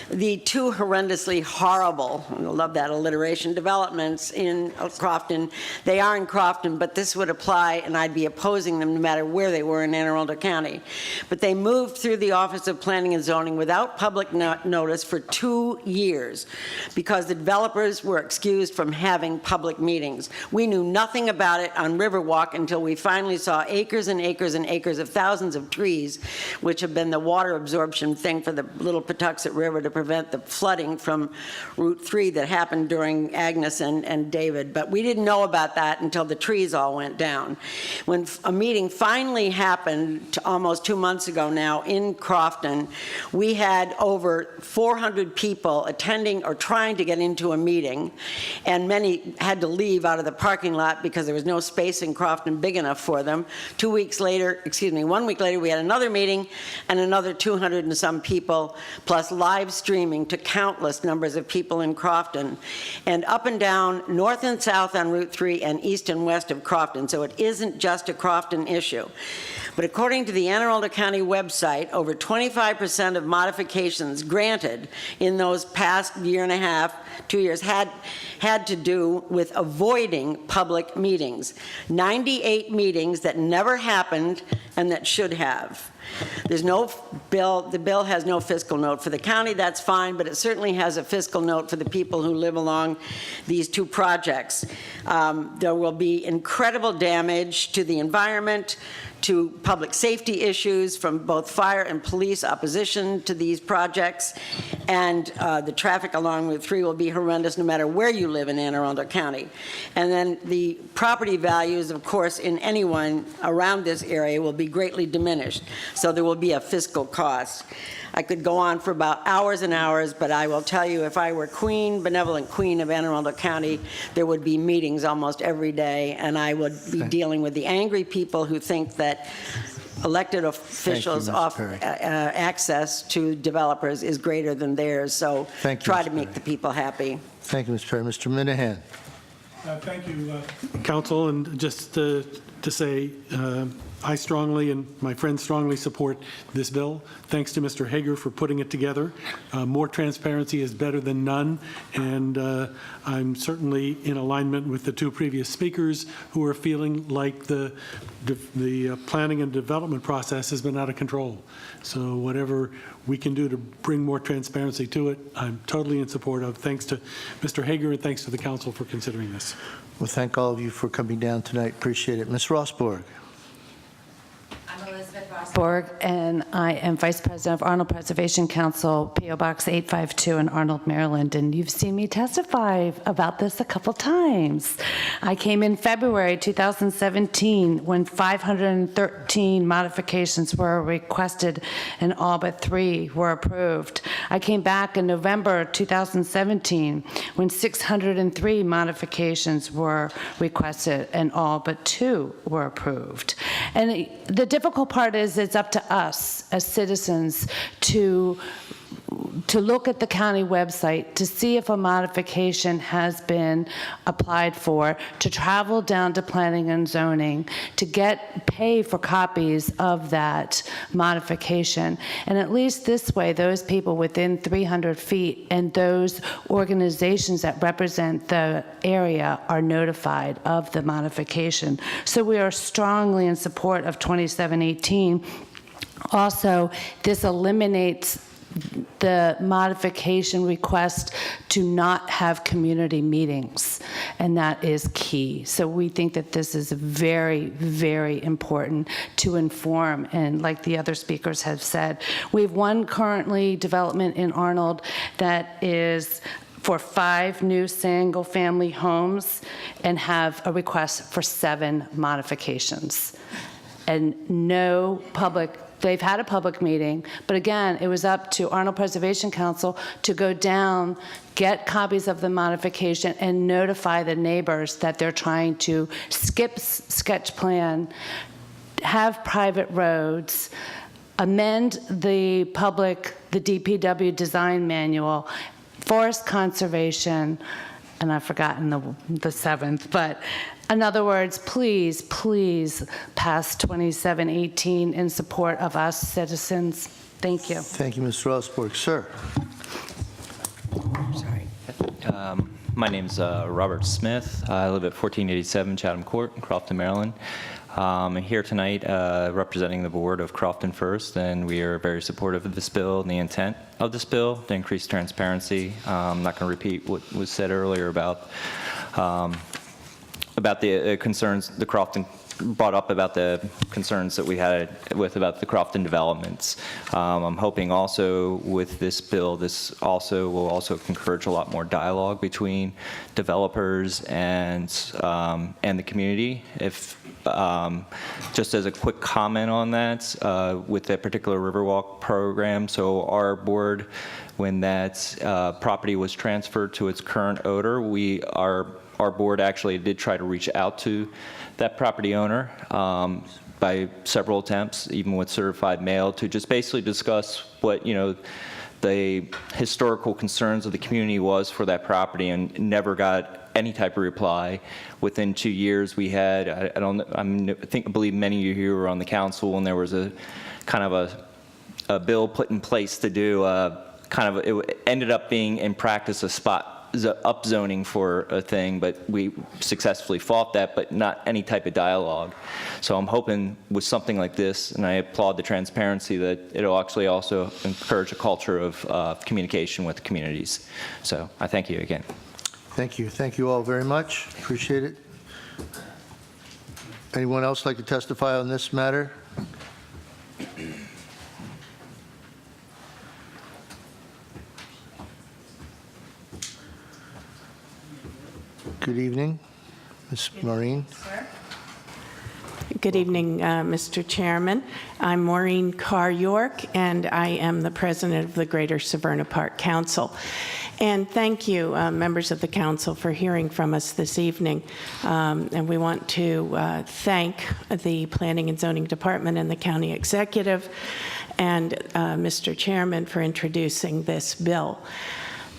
The 2 horrendously horrible, I love that alliteration, developments in Crofton, they are in Crofton, but this would apply, and I'd be opposing them no matter where they were in Anne Arundel County. But they moved through the Office of Planning and Zoning without public notice for 2 years because the developers were excused from having public meetings. We knew nothing about it on Riverwalk until we finally saw acres and acres and acres of thousands of trees, which have been the water absorption thing for the Little Patuxent River to prevent the flooding from Route 3 that happened during Agnes and David. But we didn't know about that until the trees all went down. When a meeting finally happened almost 2 months ago now in Crofton, we had over 400 people attending or trying to get into a meeting, and many had to leave out of the parking lot because there was no space in Crofton big enough for them. 1 week later, we had another meeting and another 200 and some people, plus live streaming to countless numbers of people in Crofton, and up and down, north and south on Route 3 and east and west of Crofton. So it isn't just a Crofton issue. But according to the Anne Arundel County website, over 25% of modifications granted in those past year and a half, 2 years, had to do with avoiding public meetings. 98 meetings that never happened and that should have. There's no bill, the bill has no fiscal note for the county, that's fine, but it certainly has a fiscal note for the people who live along these 2 projects. There will be incredible damage to the environment, to public safety issues from both fire and police opposition to these projects, and the traffic along Route 3 will be horrendous no matter where you live in Anne Arundel County. And then the property values, of course, in anyone around this area will be greatly diminished, so there will be a fiscal cost. I could go on for about hours and hours, but I will tell you, if I were benevolent queen of Anne Arundel County, there would be meetings almost every day, and I would be dealing with the angry people who think that elected officials offer access to developers is greater than theirs. So try to make the people happy. Thank you, Ms. Perry. Mr. Minahan. Thank you, Council, and just to say, I strongly and my friends strongly support this bill. Thanks to Mr. Hager for putting it together. More transparency is better than none, and I'm certainly in alignment with the 2 previous speakers who are feeling like the planning and development process has been out of control. So whatever we can do to bring more transparency to it, I'm totally in support of. Thanks to Mr. Hager and thanks to the Council for considering this. Well, thank all of you for coming down tonight. Appreciate it. Ms. Rossborg. And I am Vice President of Arnold Preservation Council, P.O. Box 852 in Arnold, Maryland, and you've seen me testify about this a couple times. I came in February 2017 when 513 modifications were requested and all but 3 were approved. I came back in November 2017 when 603 modifications were requested and all but 2 were approved. And the difficult part is it's up to us as citizens to look at the county website to see if a modification has been applied for, to travel down to planning and zoning, to pay for copies of that modification. And at least this way, those people within 300 feet and those organizations that represent the area are notified of the modification. So we are strongly in support of 2718. Also, this eliminates the modification request to not have community meetings, and that is key. So we think that this is very, very important to inform, and like the other speakers have said, we have one currently development in Arnold that is for 5 new single-family homes and have a request for 7 modifications. and no public. They've had a public meeting, but again, it was up to Arnold Preservation Council to go down, get copies of the modification, and notify the neighbors that they're trying to skip sketch plan, have private roads, amend the DPW design manual, forest conservation, and I've forgotten the seventh, but in other words, please, please pass 2718 in support of us citizens. Thank you. Thank you, Mr. Osborne. Sir. Sorry. My name's Robert Smith. I live at 1487 Chatham Court in Crofton, Maryland. I'm here tonight representing the board of Crofton First, and we are very supportive of this bill and the intent of this bill to increase transparency. I'm not going to repeat what was said earlier about the concerns the Crofton brought up about the concerns that we had about the Crofton developments. I'm hoping also with this bill, this also will encourage a lot more dialogue between developers and the community. If just as a quick comment on that, with that particular Riverwalk program, so our board, when that property was transferred to its current owner, our board actually did try to reach out to that property owner by several attempts, even with certified mail, to just basically discuss what, the historical concerns of the community was for that property, and never got any type of reply. Within 2 years, we had, I believe many of you here were on the council, and there was a kind of a bill put in place to do it ended up being in practice a spot upzoning for a thing, but we successfully fought that, but not any type of dialogue. So I'm hoping with something like this, and I applaud the transparency, that it'll actually also encourage a culture of communication with the communities. So I thank you again. Thank you. Thank you all very much. Appreciate it. Anyone else like to testify on this matter? Good evening, Ms. Maureen. Good evening, Mr. Chairman. I'm Maureen Carr-York, and I am the president of the Greater Severna Park Council. And thank you, members of the council, for hearing from us this evening. And we want to thank the Planning and Zoning Department and the County Executive and Mr. Chairman for introducing this bill.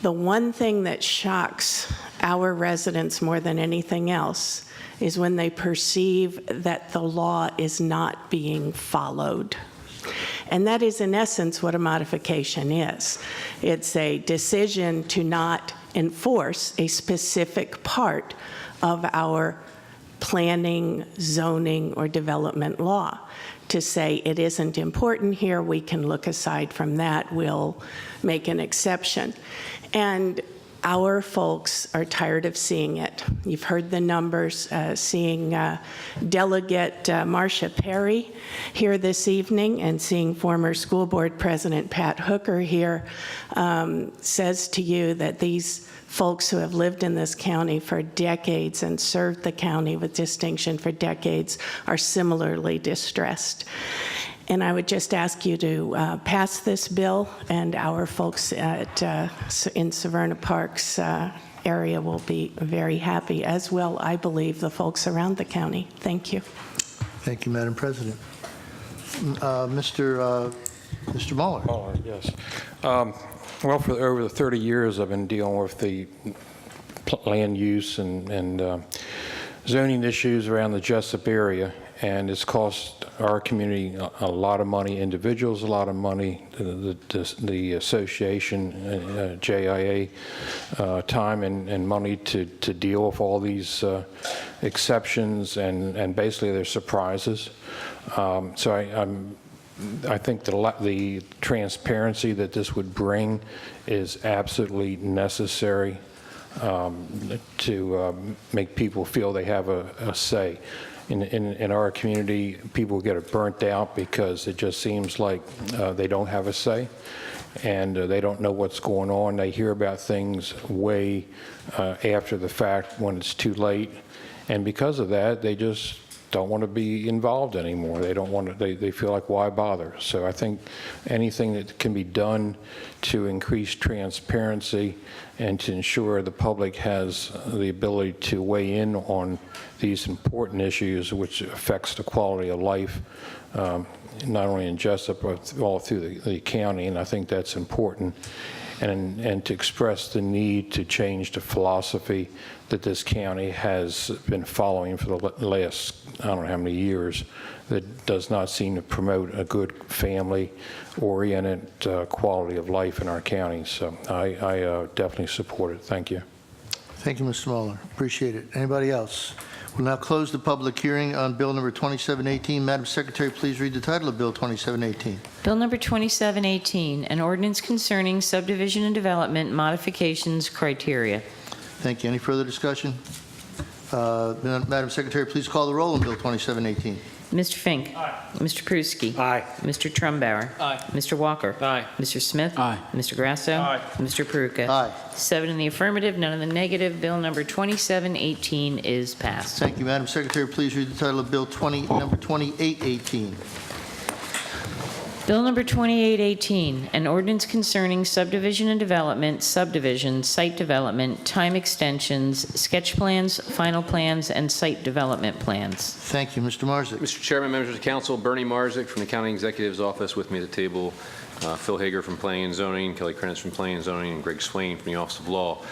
The one thing that shocks our residents more than anything else is when they perceive that the law is not being followed. And that is, in essence, what a modification is. It's a decision to not enforce a specific part of our planning, zoning, or development law. To say it isn't important here, we can look aside from that, we'll make an exception. And our folks are tired of seeing it. You've heard the numbers, seeing Delegate Marcia Perry here this evening and seeing former school board president Pat Hooker here says to you that these folks who have lived in this county for decades and served the county with distinction for decades are similarly distressed. And I would just ask you to pass this bill, and our folks in Severna Park's area will be very happy, as will, I believe, the folks around the county. Thank you. Thank you, Madam President. Mr. Muller. Muller, yes. Well, for over the 30 years, I've been dealing with the land use and zoning issues around the Jessup area, and it's cost our community a lot of money, individuals a lot of money, the association, JIA, time and money to deal with all these exceptions and basically their surprises. So I think the transparency that this would bring is absolutely necessary to make people feel they have a say. In our community, people get burnt out because it just seems like they don't have a say, and they don't know what's going on. They hear about things way after the fact when it's too late, and because of that, they just don't want to be involved anymore. They don't want to, they feel like, why bother? So I think anything that can be done to increase transparency and to ensure the public has the ability to weigh in on these important issues, which affects the quality of life, not only in Jessup, but all through the county, and I think that's important. And to express the need to change the philosophy that this county has been following for the last, I don't know how many years, that does not seem to promote a good family-oriented quality of life in our county. So I definitely support it. Thank you. Thank you, Mr. Mueller. Appreciate it. Anybody else? We'll now close the public hearing on Bill number 2718. Madam Secretary, please read the title of Bill 2718. Bill number 2718, an ordinance concerning subdivision and development modifications criteria. Thank you. Any further discussion? Madam Secretary, please call the roll on Bill 2718. Mr. Fink. Aye. Mr. Pruski. Aye. Mr. Trumbauer. Aye. Mr. Walker. Aye. Mr. Smith. Aye. Mr. Grasso. Aye. Mr. Peruka. Aye. 7 in the affirmative, none in the negative. Bill number 2718 is passed. Thank you. Madam Secretary, please read the title of Bill number 2818. Bill number 2818, an ordinance concerning subdivision and development, subdivision, site development, time extensions, sketch plans, final plans, and site development plans. Thank you. Mr. Marzick. Mr. Chairman, members of the council, Bernie Marzick from the County Executive's Office with me at the table, Phil Hager from Planning and Zoning, Kelly Krenitz from Planning and Zoning, and Greg Swain from the Office of Law.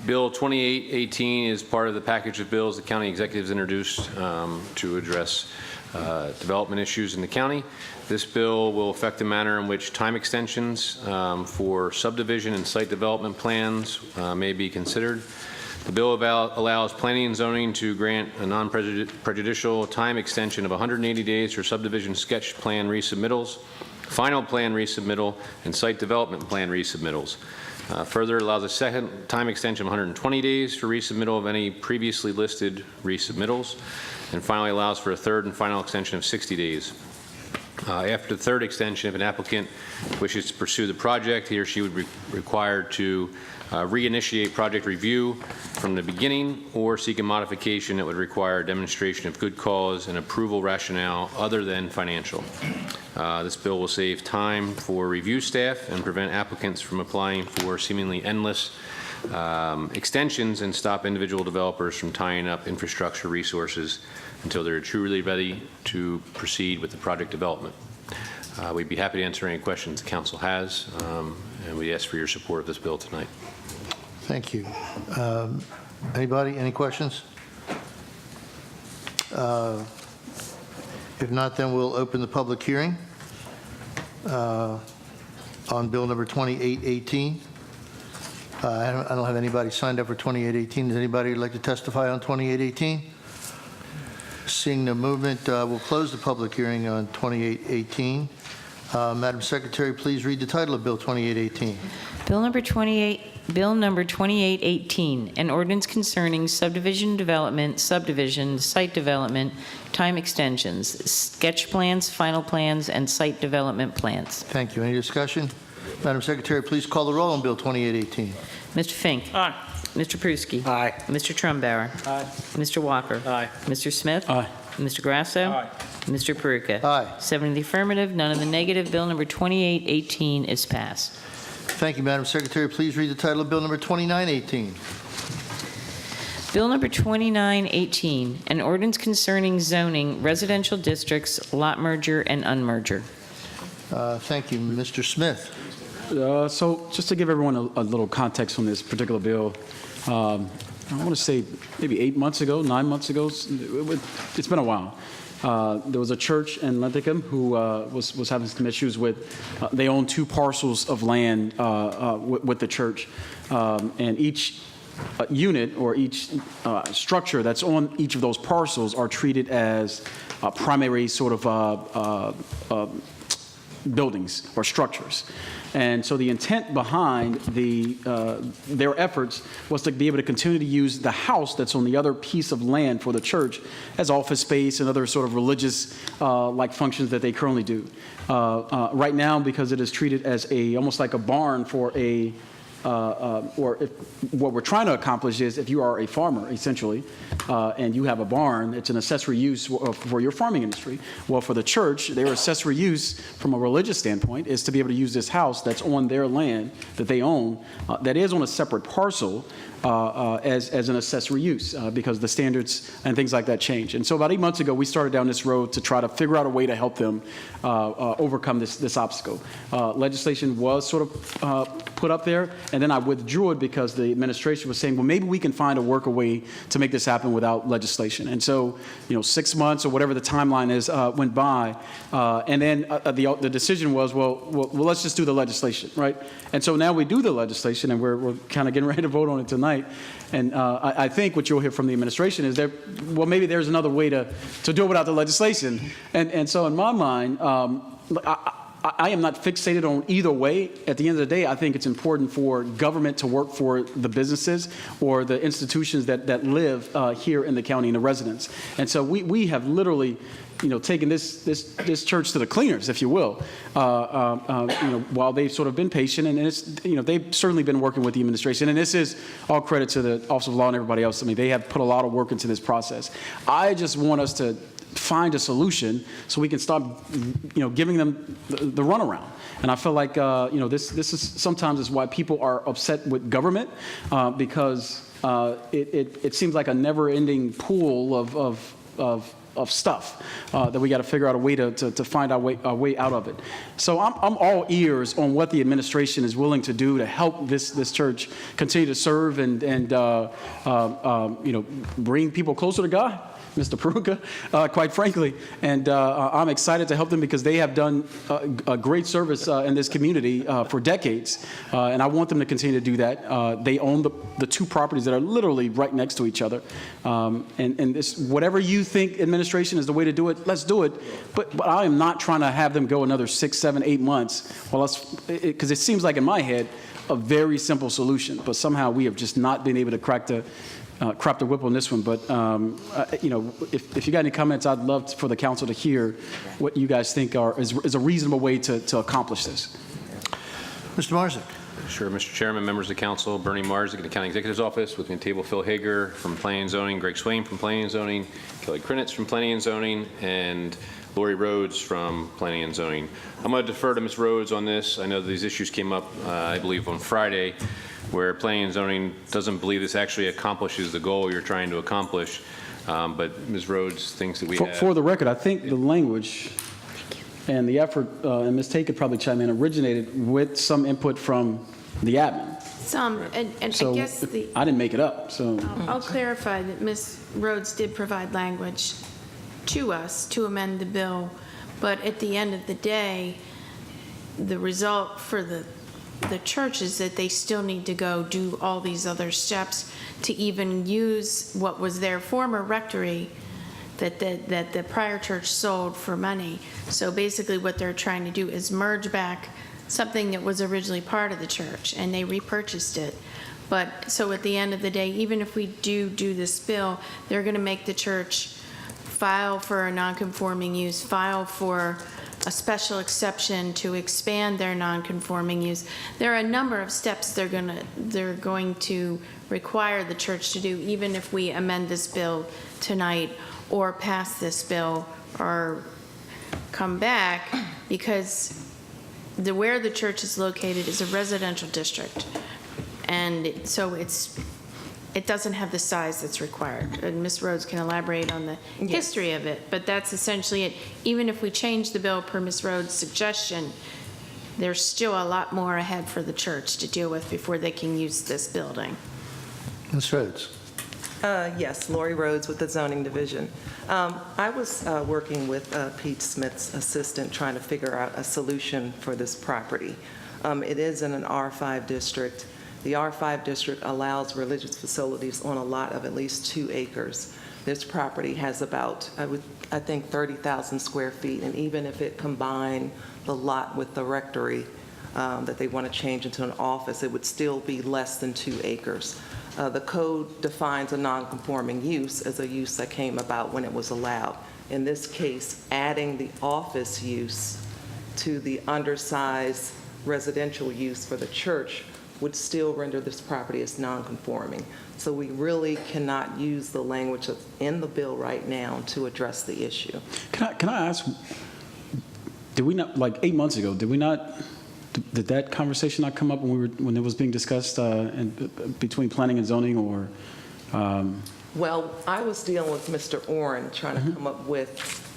Bill 2818 is part of the package of bills the county executives introduced to address development issues in the county. This bill will affect the manner in which time extensions for subdivision and site development plans may be considered. The bill allows planning and zoning to grant a non-prejudicial time extension of 180 days for subdivision sketch plan resubmittals, final plan resubmittal, and site development plan resubmittals. Further, it allows a second time extension of 120 days for resubmittal of any previously listed resubmittals, and finally allows for a third and final extension of 60 days. After the third extension, if an applicant wishes to pursue the project, he or she would be required to reinitiate project review from the beginning or seek a modification that would require a demonstration of good cause and approval rationale other than financial. This bill will save time for review staff and prevent applicants from applying for seemingly endless extensions and stop individual developers from tying up infrastructure resources until they're truly ready to proceed with the project development. We'd be happy to answer any questions the council has, and we ask for your support of this bill tonight. Thank you. Anybody, any questions? If not, then we'll open the public hearing on Bill number 2818. I don't have anybody signed up for 2818. Does anybody like to testify on 2818? Seeing no movement, we'll close the public hearing on 2818. Madam Secretary, please read the title of Bill 2818. Bill number 2818, an ordinance concerning subdivision development, subdivision, site development, time extensions, sketch plans, final plans, and site development plans. Thank you. Any discussion? Madam Secretary, please call the roll on Bill 2818. Mr. Fink. Aye. Mr. Pruski. Aye. Mr. Trumbauer. Aye. Mr. Walker. Aye. Mr. Smith. Aye. Mr. Grasso. Aye. Mr. Peruka. Aye. 7 in the affirmative, none in the negative. Bill number 2818 is passed. Thank you, Madam Secretary. Please read the title of Bill number 2918. Bill number 2918, an ordinance concerning zoning, residential districts, lot merger, and unmerger. Thank you. Mr. Smith. So just to give everyone a little context on this particular bill, I want to say maybe 9 months ago, it's been a while. There was a church in Linthicum who was having some issues with, they own 2 parcels of land with the church, and each unit or each structure that's on each of those parcels are treated as primary sort of buildings or structures. And so the intent behind their efforts was to be able to continue to use the house that's on the other piece of land for the church as office space and other sort of religious like functions that they currently do. Right now, because it is treated as almost like a barn for a or if what we're trying to accomplish is if you are a farmer, essentially, and you have a barn, it's an accessory use for your farming industry. Well, for the church, their accessory use from a religious standpoint is to be able to use this house that's on their land that they own, that is on a separate parcel, as an accessory use because the standards and things like that change. And so about 8 months ago, we started down this road to try to figure out a way to help them overcome this obstacle. Legislation was sort of put up there, and then I withdrew it because the administration was saying, well, maybe we can find a way to make this happen without legislation. And so, 6 months or whatever the timeline is went by, and then the decision was, well, let's just do the legislation, right? And so now we do the legislation, and we're kind of getting ready to vote on it tonight. And I think what you'll hear from the administration is maybe there's another way to do it without the legislation. And so in my mind, I am not fixated on either way. At the end of the day, I think it's important for government to work for the businesses or the institutions that live here in the county and the residents. And so we have literally taken this church to the cleaners, if you will, while they've sort of been patient, and it's, they've certainly been working with the administration, and this is all credit to the Office of Law and everybody else. I mean, they have put a lot of work into this process. I just want us to find a solution so we can stop, giving them the runaround. And I feel like, this is sometimes is why people are upset with government because it seems like a never-ending pool of stuff that we got to figure out a way to find our way out of it. So I'm all ears on what the administration is willing to do to help this church continue to serve and bring people closer to God, Mr. Peruka, quite frankly. And I'm excited to help them because they have done a great service in this community for decades. And I want them to continue to do that. They own the two properties that are literally right next to each other. And this, whatever you think administration is the way to do it, let's do it. But I am not trying to have them go another 6, 7, 8 months. Well, because it seems like in my head, a very simple solution. But somehow we have just not been able to crack the whip on this one. But, if you got any comments, I'd love for the council to hear what you guys think is a reasonable way to accomplish this. Mr. Marzik. Sure, Mr. Chairman, members of the council, Bernie Marzik at the County Executive's Office, with me at the table Phil Hager from Planning and Zoning, Greg Swain from Planning and Zoning, Kelly Krinitz from Planning and Zoning, and Lori Rhodes from Planning and Zoning. I'm going to defer to Ms. Rhodes on this. I know these issues came up, I believe, on Friday, where Planning and Zoning doesn't believe this actually accomplishes the goal you're trying to accomplish. But Ms. Rhodes thinks that we have... For the record, I think the language and the effort, and Ms. Tate could probably chime in, originated with some input from the admin. And So I guess I didn't make it up. So I'll clarify that Ms. Rhodes did provide language to us to amend the bill, but at the end of the day, the result for the church is that they still need to go do all these other steps to even use what was their former rectory that the prior church sold for money. So basically what they're trying to do is merge back something that was originally part of the church, and they repurchased it. But so at the end of the day, even if we do this bill, they're going to make the church file for a non-conforming use, file for a special exception to expand their non-conforming use. There are a number of steps they're going to require the church to do, even if we amend this bill tonight or pass this bill or come back, because where the church is located is a residential district, and so it doesn't have the size that's required. And Ms. Rhodes can elaborate on the history of it, but that's essentially it. Even if we change the bill per Ms. Rhodes' suggestion, there's still a lot more ahead for the church to deal with before they can use this building. Ms. Rhodes. Yes, Lori Rhodes with the Zoning Division. I was working with Pete Smith's assistant trying to figure out a solution for this property. It is in an R5 district. The R5 district allows religious facilities on a lot of at least 2 acres. This property has about, I think, 30,000 square feet, and even if it combined the lot with the rectory that they want to change into an office, it would still be less than 2 acres. The code defines a non-conforming use as a use that came about when it was allowed. In this case, adding the office use to the undersized residential use for the church would still render this property as non-conforming. So we really cannot use the language that's in the bill right now to address the issue. Can I ask, did we not, like 8 months ago, did that conversation not come up when it was being discussed between planning and zoning, or? Well, I was dealing with Mr. Oren, trying to come up with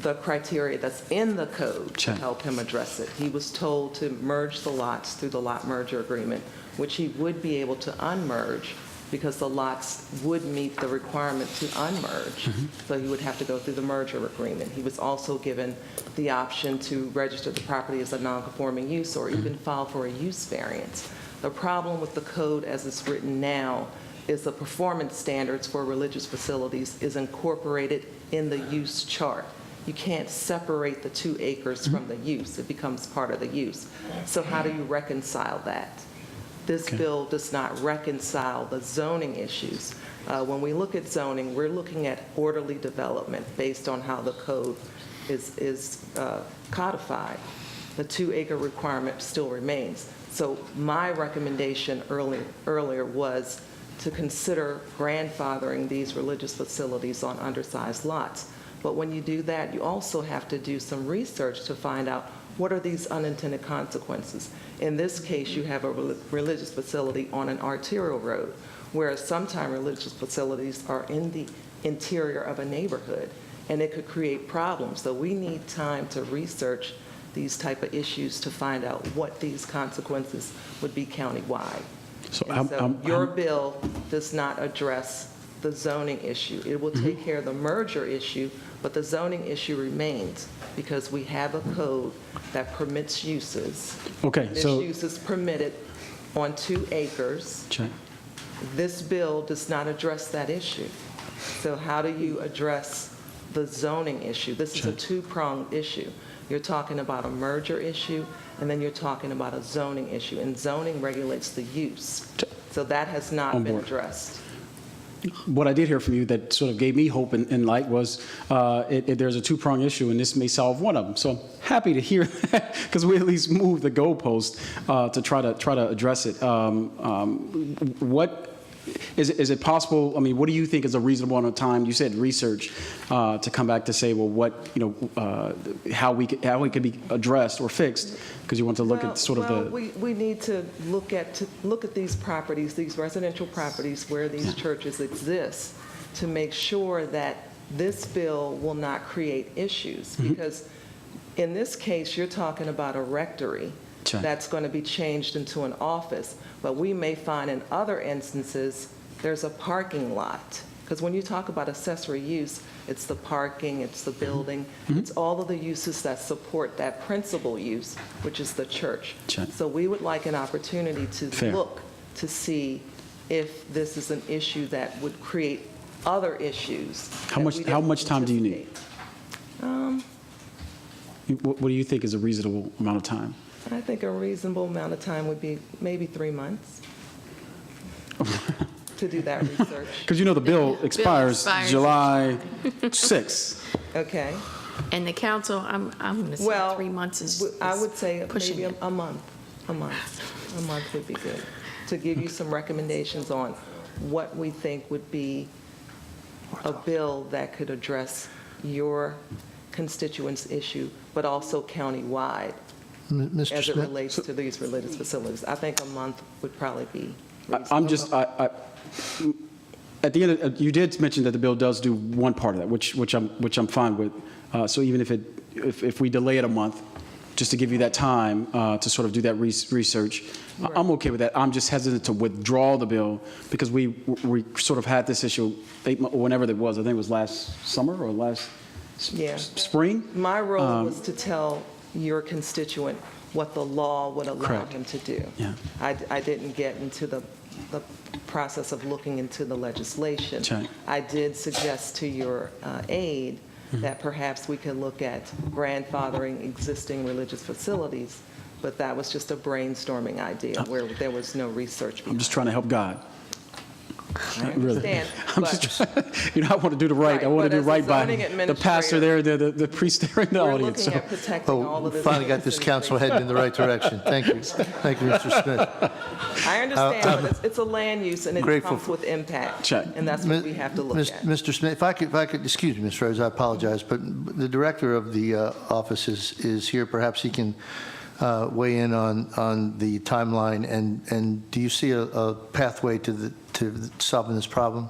the criteria that's in the code to help him address it. He was told to merge the lots through the lot merger agreement, which he would be able to unmerge because the lots would meet the requirement to unmerge. So he would have to go through the merger agreement. He was also given the option to register the property as a non-conforming use or even file for a use variance. The problem with the code as it's written now is the performance standards for religious facilities is incorporated in the use chart. You can't separate the 2 acres from the use. It becomes part of the use. So how do you reconcile that? This bill does not reconcile the zoning issues. When we look at zoning, we're looking at orderly development based on how the code is codified. The 2-acre requirement still remains. So my recommendation earlier was to consider grandfathering these religious facilities on undersized lots. But when you do that, you also have to do some research to find out what are these unintended consequences. In this case, you have a religious facility on an arterial road, whereas sometimes religious facilities are in the interior of a neighborhood, and it could create problems. So we need time to research these type of issues to find out what these consequences would be countywide. So your bill does not address the zoning issue. It will take care of the merger issue, but the zoning issue remains because we have a code that permits uses. Okay, this use is permitted on 2 acres. Check. This bill does not address that issue. So how do you address the zoning issue? This is a 2-pronged issue. You're talking about a merger issue, and then you're talking about a zoning issue, and zoning regulates the use. So that has not been addressed. What I did hear from you that sort of gave me hope and light was there's a 2-prong issue, and this may solve one of them. So I'm happy to hear that because we at least moved the goalpost to try to address it. What is it possible? I mean, what do you think is a reasonable amount of time? You said research to come back to say, well, what how it could be addressed or fixed, because you want to look at sort of the. We need to look at these properties, these residential properties where these churches exist, to make sure that this bill will not create issues. Because in this case, you're talking about a rectory that's going to be changed into an office. But we may find in other instances, there's a parking lot. Because when you talk about accessory use, it's the parking, it's the building, it's all of the uses that support that principal use, which is the church. So we would like an opportunity to look to see if this is an issue that would create other issues. How much time do you need? What do you think is a reasonable amount of time? I think a reasonable amount of time would be maybe 3 months to do that research. Because the bill expires July 6th. Okay. And the council, I'm going to say 3 months is I would say maybe it. a month. A month would be good to give you some recommendations on what we think would be a bill that could address your constituents' issue, but also countywide. Mr. As it Smith? relates to these religious facilities. I think a month would probably be reasonable. I'm just, at the end, you did mention that the bill does do one part of that, which I'm fine with. So even if we delay it a month, just to give you that time to sort of do that research, I'm okay with that. I'm just hesitant to withdraw the bill because we sort of had this issue whenever that was. I think it was last summer or last spring. My role was to tell your constituent what the law would allow him to do. Yeah. I didn't get into the process of looking into the legislation. I did suggest to your aide that perhaps we could look at grandfathering existing religious facilities, but that was just a brainstorming idea where there was no research behind. I'm just trying to help God. I Really. understand, I'm but- just trying, I want to do the right. I want to but do as a right by zoning the pastor there, the priest there in the We're audience. looking So. at protecting all of this. Finally got this council heading in the right direction. Thank you. Thank you, Mr. Smith. I understand, but it's a land use and it Grateful comes with impact. Check. And that's what we have to look at. Mr. Smith, if I could, excuse me, Ms. Rose, I apologize, but the director of the office is here. Perhaps he can weigh in on the timeline, and do you see a pathway to solving this problem?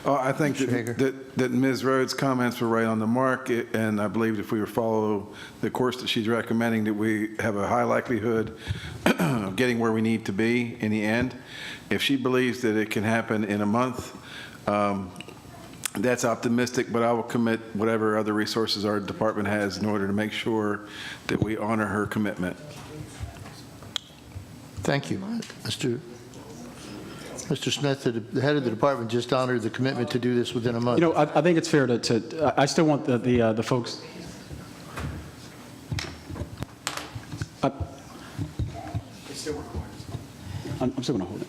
I think that Ms. Rhodes' comments were right on the mark, and I believe if we follow the course that she's recommending, that we have a high likelihood of getting where we need to be in the end. If she believes that it can happen in a month, that's optimistic, but I will commit whatever other resources our department has in order to make sure that we honor her commitment. Thank you. Mr. Smith, the head of the department just honored the commitment to do this within a month. You know, I think it's fair to I still want the folks. I'm still going to hold it.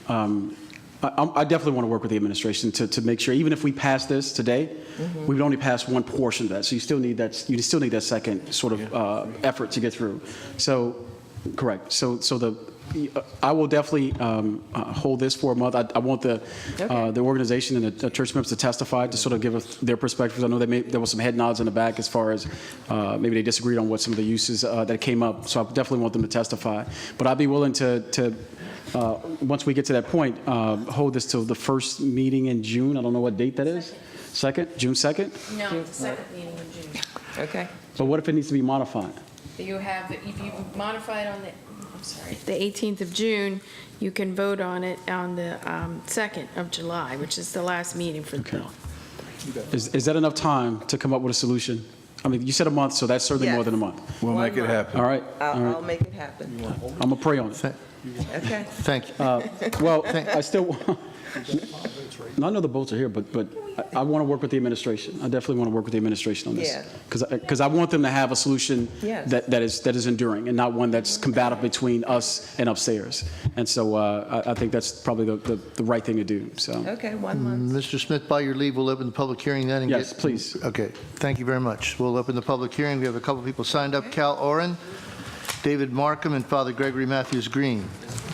I definitely want to work with the administration to make sure, even if we pass this today, we would only pass one portion of that. So you still need that second sort of effort to get through. So, correct. So I will definitely hold this for a month. I want the organization and the church members to testify to sort of give us their perspectives. I know there was some head nods in the back as far as maybe they disagreed on what some of the uses that came up. So I definitely want them to testify. But I'd be willing to once we get to that point, hold this till the first meeting in June. I don't know what date that is. June 2nd? No, the second meeting in June. Okay. But what if it needs to be modified? If you modify it on the 18th of June, you can vote on it on the 2nd of July, which is the last meeting for the bill. Is that enough time to come up with a solution? I mean, you said a month, so that's certainly more than a month. We'll make it happen. All right. I'll make it happen. I'm going to pray on it. Okay. Thank you. Well, I still, I know the boats are here, but I want to work with the administration. I definitely want to work with the administration on this. Yeah. Because I want them to have a solution Yes. that is enduring and not one that's combative between us and upstairs. And so I think that's probably the right thing to do. So. Okay, 1 month. Mr. Smith, by your leave, we'll open the public hearing then. And Yes, please. Okay, thank you very much. We'll open the public hearing. We have a couple people signed up. Cal Oren, David Markham, and Father Gregory Matthews Green.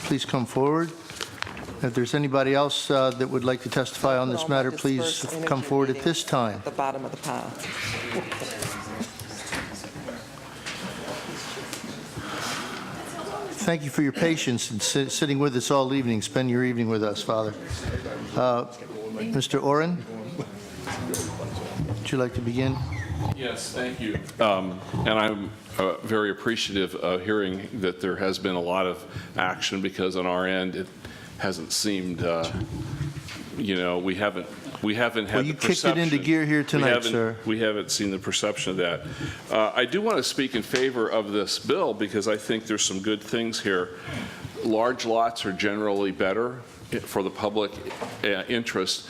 Please come forward. If there's anybody else that would like to testify on this matter, please come forward at this time. At the bottom of the pile. Thank you for your patience and sitting with us all evening. Spend your evening with us, Father. Mr. Oren, would you like to begin? Yes, thank you. And I'm very appreciative of hearing that there has been a lot of action, because on our end, it hasn't seemed, we haven't had Well, you kicked it into gear here tonight, sir. We haven't seen the perception of that. I do want to speak in favor of this bill, because I think there's some good things here. Large lots are generally better for the public interest.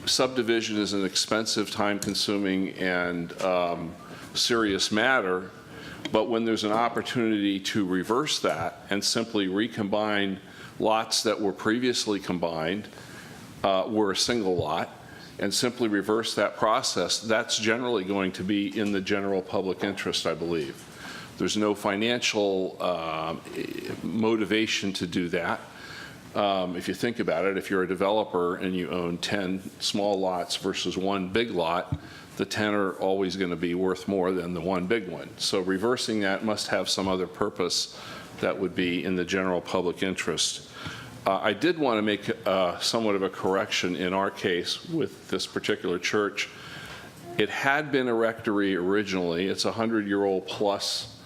Subdivision is an expensive, time-consuming, and serious matter, but when there's an opportunity to reverse that and simply recombine lots that were previously combined, were a single lot, and simply reverse that process, that's generally going to be in the general public interest, I believe. There's no financial motivation to do that. If you think about it, if you're a developer and you own 10 small lots versus one big lot, the 10 are always going to be worth more than the one big one. So reversing that must have some other purpose that would be in the general public interest. I did want to make somewhat of a correction in our case with this particular church. It had been a rectory originally. It's a 100-year-old plus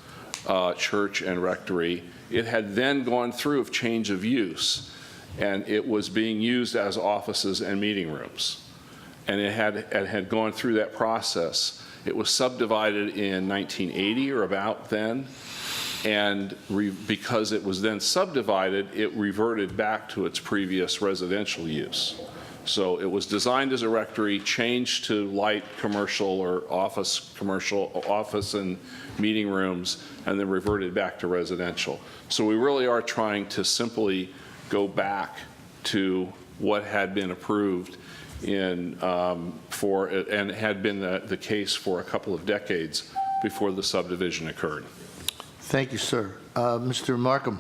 church and rectory. It had then gone through a change of use, and it was being used as offices and meeting rooms. And it had gone through that process. It was subdivided in 1980 or about then, and because it was then subdivided, it reverted back to its previous residential use. So it was designed as a rectory, changed to light commercial or office and meeting rooms, and then reverted back to residential. So we really are trying to simply go back to what had been approved and had been the case for a couple of decades before the subdivision occurred. Thank you, sir. Mr. Markham.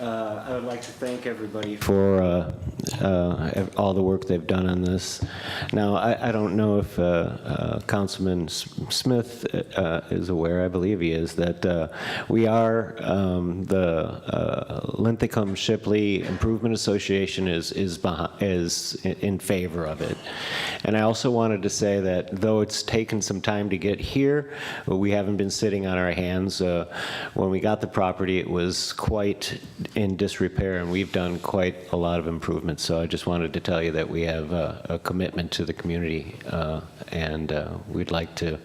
I would like to thank everybody for all the work they've done on this. Now, I don't know if Councilman Smith is aware, I believe he is, that we are, the Linthicum Shipley Improvement Association is in favor of it. And I also wanted to say that though it's taken some time to get here, we haven't been sitting on our hands. When we got the property, it was quite in disrepair, and we've done quite a lot of improvements. So I just wanted to tell you that we have a commitment to the community, and we'd like to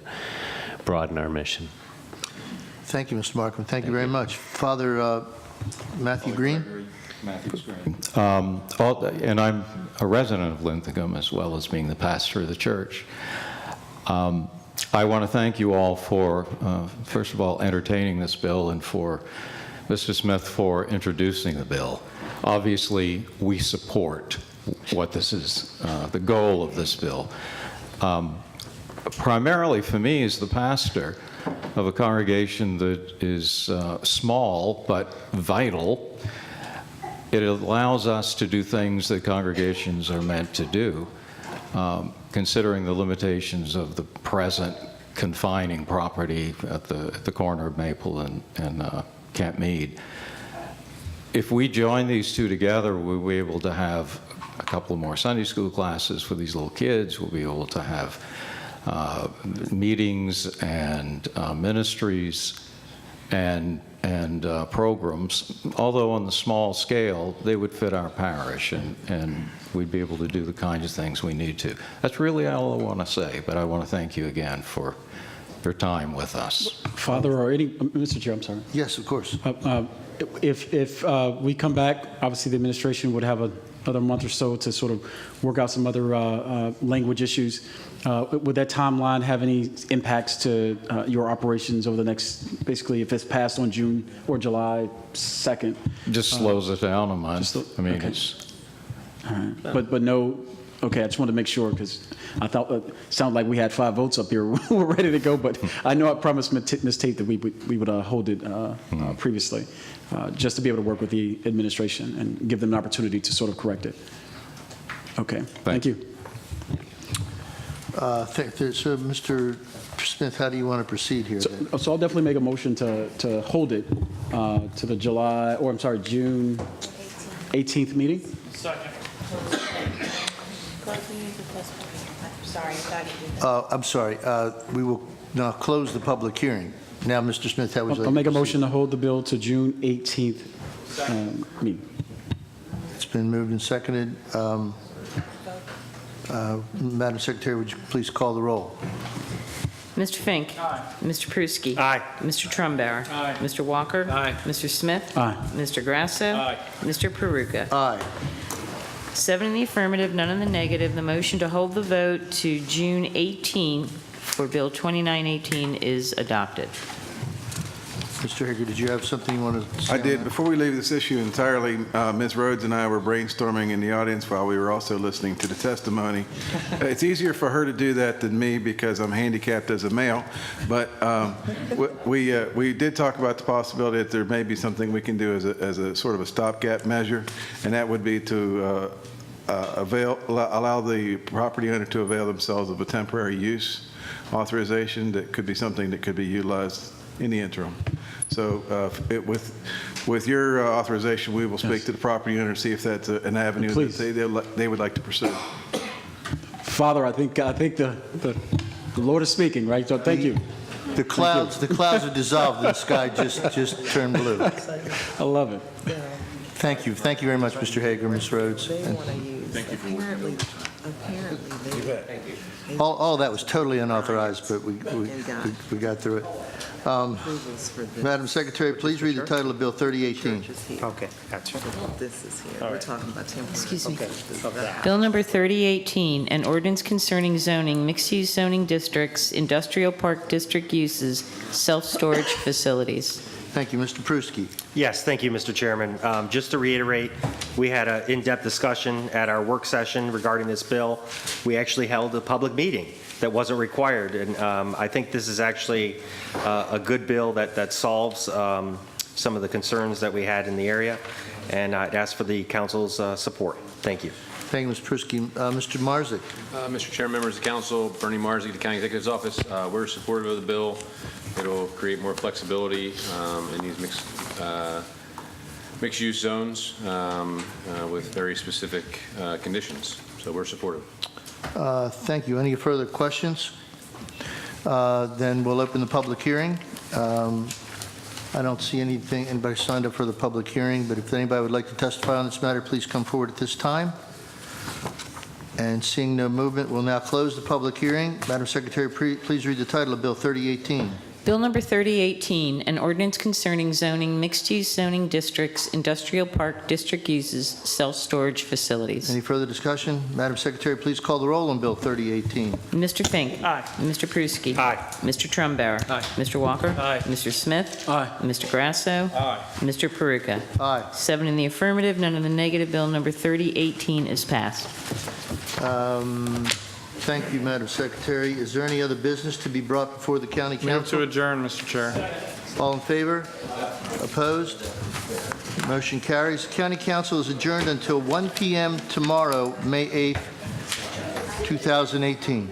broaden our mission. Thank you, Mr. Markham. Thank you very much. Father Matthew Green. And I'm a resident of Linthicum as well as being the pastor of the church. I want to thank you all for, first of all, entertaining this bill, and for Mr. Smith for introducing the bill. Obviously, we support what this is, the goal of this bill. Primarily for me as the pastor of a congregation that is small but vital, it allows us to do things that congregations are meant to do, considering the limitations of the present confining property at the corner of Maple and Camp Meade. If we join these two together, we'll be able to have a couple of more Sunday school classes for these little kids. We'll be able to have meetings and ministries and programs. Although on the small scale, they would fit our parish, and we'd be able to do the kinds of things we need to. That's really all I want to say, but I want to thank you again for your time with us. Father, or any, Mr. Chair, I'm sorry. Yes, of course. If we come back, obviously the administration would have another month or so to sort of work out some other language issues. Would that timeline have any impacts to your operations over the next, basically, if it's passed on June or July 2nd? Just slows it down a month. I mean, okay. it's... All right. But no, okay, I just wanted to make sure, because I thought it sounded like we had 5 votes up here. We're ready to go, but I know I promised Ms. Tate that we would hold it previously, just to be able to work with the administration and give them an opportunity to sort of correct it. Okay, thank you. So, Mr. Smith, how do you want to proceed here? So I'll definitely make a motion to hold it to the June 18th meeting. Second. I'm sorry. We will now close the public hearing. Now, Mr. Smith, how would you like I'll make to a proceed? motion to hold the bill to June 18th meeting. It's been moved and seconded. Madam Secretary, would you please call the roll? Mr. Fink. Aye. Mr. Pruski. Aye. Mr. Trumbauer. Aye. Mr. Walker. Aye. Mr. Smith. Aye. Mr. Grasso. Aye. Mr. Peruka. Aye. 7 in the affirmative, none in the negative. The motion to hold the vote to June 18 for Bill 2918 is adopted. Mr. Hager, did you have something you wanted to say? I did. Before we leave this issue entirely, Ms. Rhodes and I were brainstorming in the audience while we were also listening to the testimony. It's easier for her to do that than me because I'm handicapped as a male. But we did talk about the possibility that there may be something we can do as a sort of a stopgap measure, and that would be to allow the property owner to avail themselves of a temporary use authorization that could be something that could be utilized in the interim. So with your authorization, we will speak to the property owner and see if that's an avenue that they would like to pursue. Father, I think the Lord is speaking, right? So thank you. The clouds are dissolved and the sky just turned blue. I love it. Thank you. Thank you very much, Mr. Hager, Ms. Rhodes. Thank you. Apparently, All that was totally unauthorized, but we got through it. Madam Secretary, please read the title of Bill 3018. Okay, gotcha. This is here. We're talking about temporary. Excuse me. Okay. Bill number 3018, an ordinance concerning zoning, mixed-use zoning districts, industrial park district uses, self-storage facilities. Thank you. Mr. Pruski. Yes, thank you, Mr. Chairman. Just to reiterate, we had an in-depth discussion at our work session regarding this bill. We actually held a public meeting that wasn't required, and I think this is actually a good bill that solves some of the concerns that we had in the area, and I'd ask for the council's support. Thank you. Thank you, Mr. Pruski. Mr. Marzick. Mr. Chair, members of the council, Bernie Marzick, the County Executive's Office, we're supportive of the bill. It'll create more flexibility in these mixed-use zones with very specific conditions. So we're supportive. Thank you. Any further questions? Then we'll open the public hearing. I don't see anybody signed up for the public hearing, but if anybody would like to testify on this matter, please come forward at this time. And seeing no movement, we'll now close the public hearing. Madam Secretary, please read the title of Bill 3018. Bill number 3018, an ordinance concerning zoning mixed-use zoning districts, industrial park district uses, self-storage facilities. Any further discussion? Madam Secretary, please call the roll on Bill 3018. Mr. Fink. Aye. Mr. Pruski. Aye. Mr. Trumbauer. Aye. Mr. Walker. Aye. Mr. Smith. Aye. Mr. Grasso. Aye. Mr. Peruka. Aye. 7 in the affirmative, none in the negative. Bill number 3018 is passed. Thank you, Madam Secretary. Is there any other business to be brought before the County Move Council? to adjourn, Mr. Chair. All in favor? Opposed? Motion carries. The County Council is adjourned until 1 p.m. tomorrow, May 8th, 2018.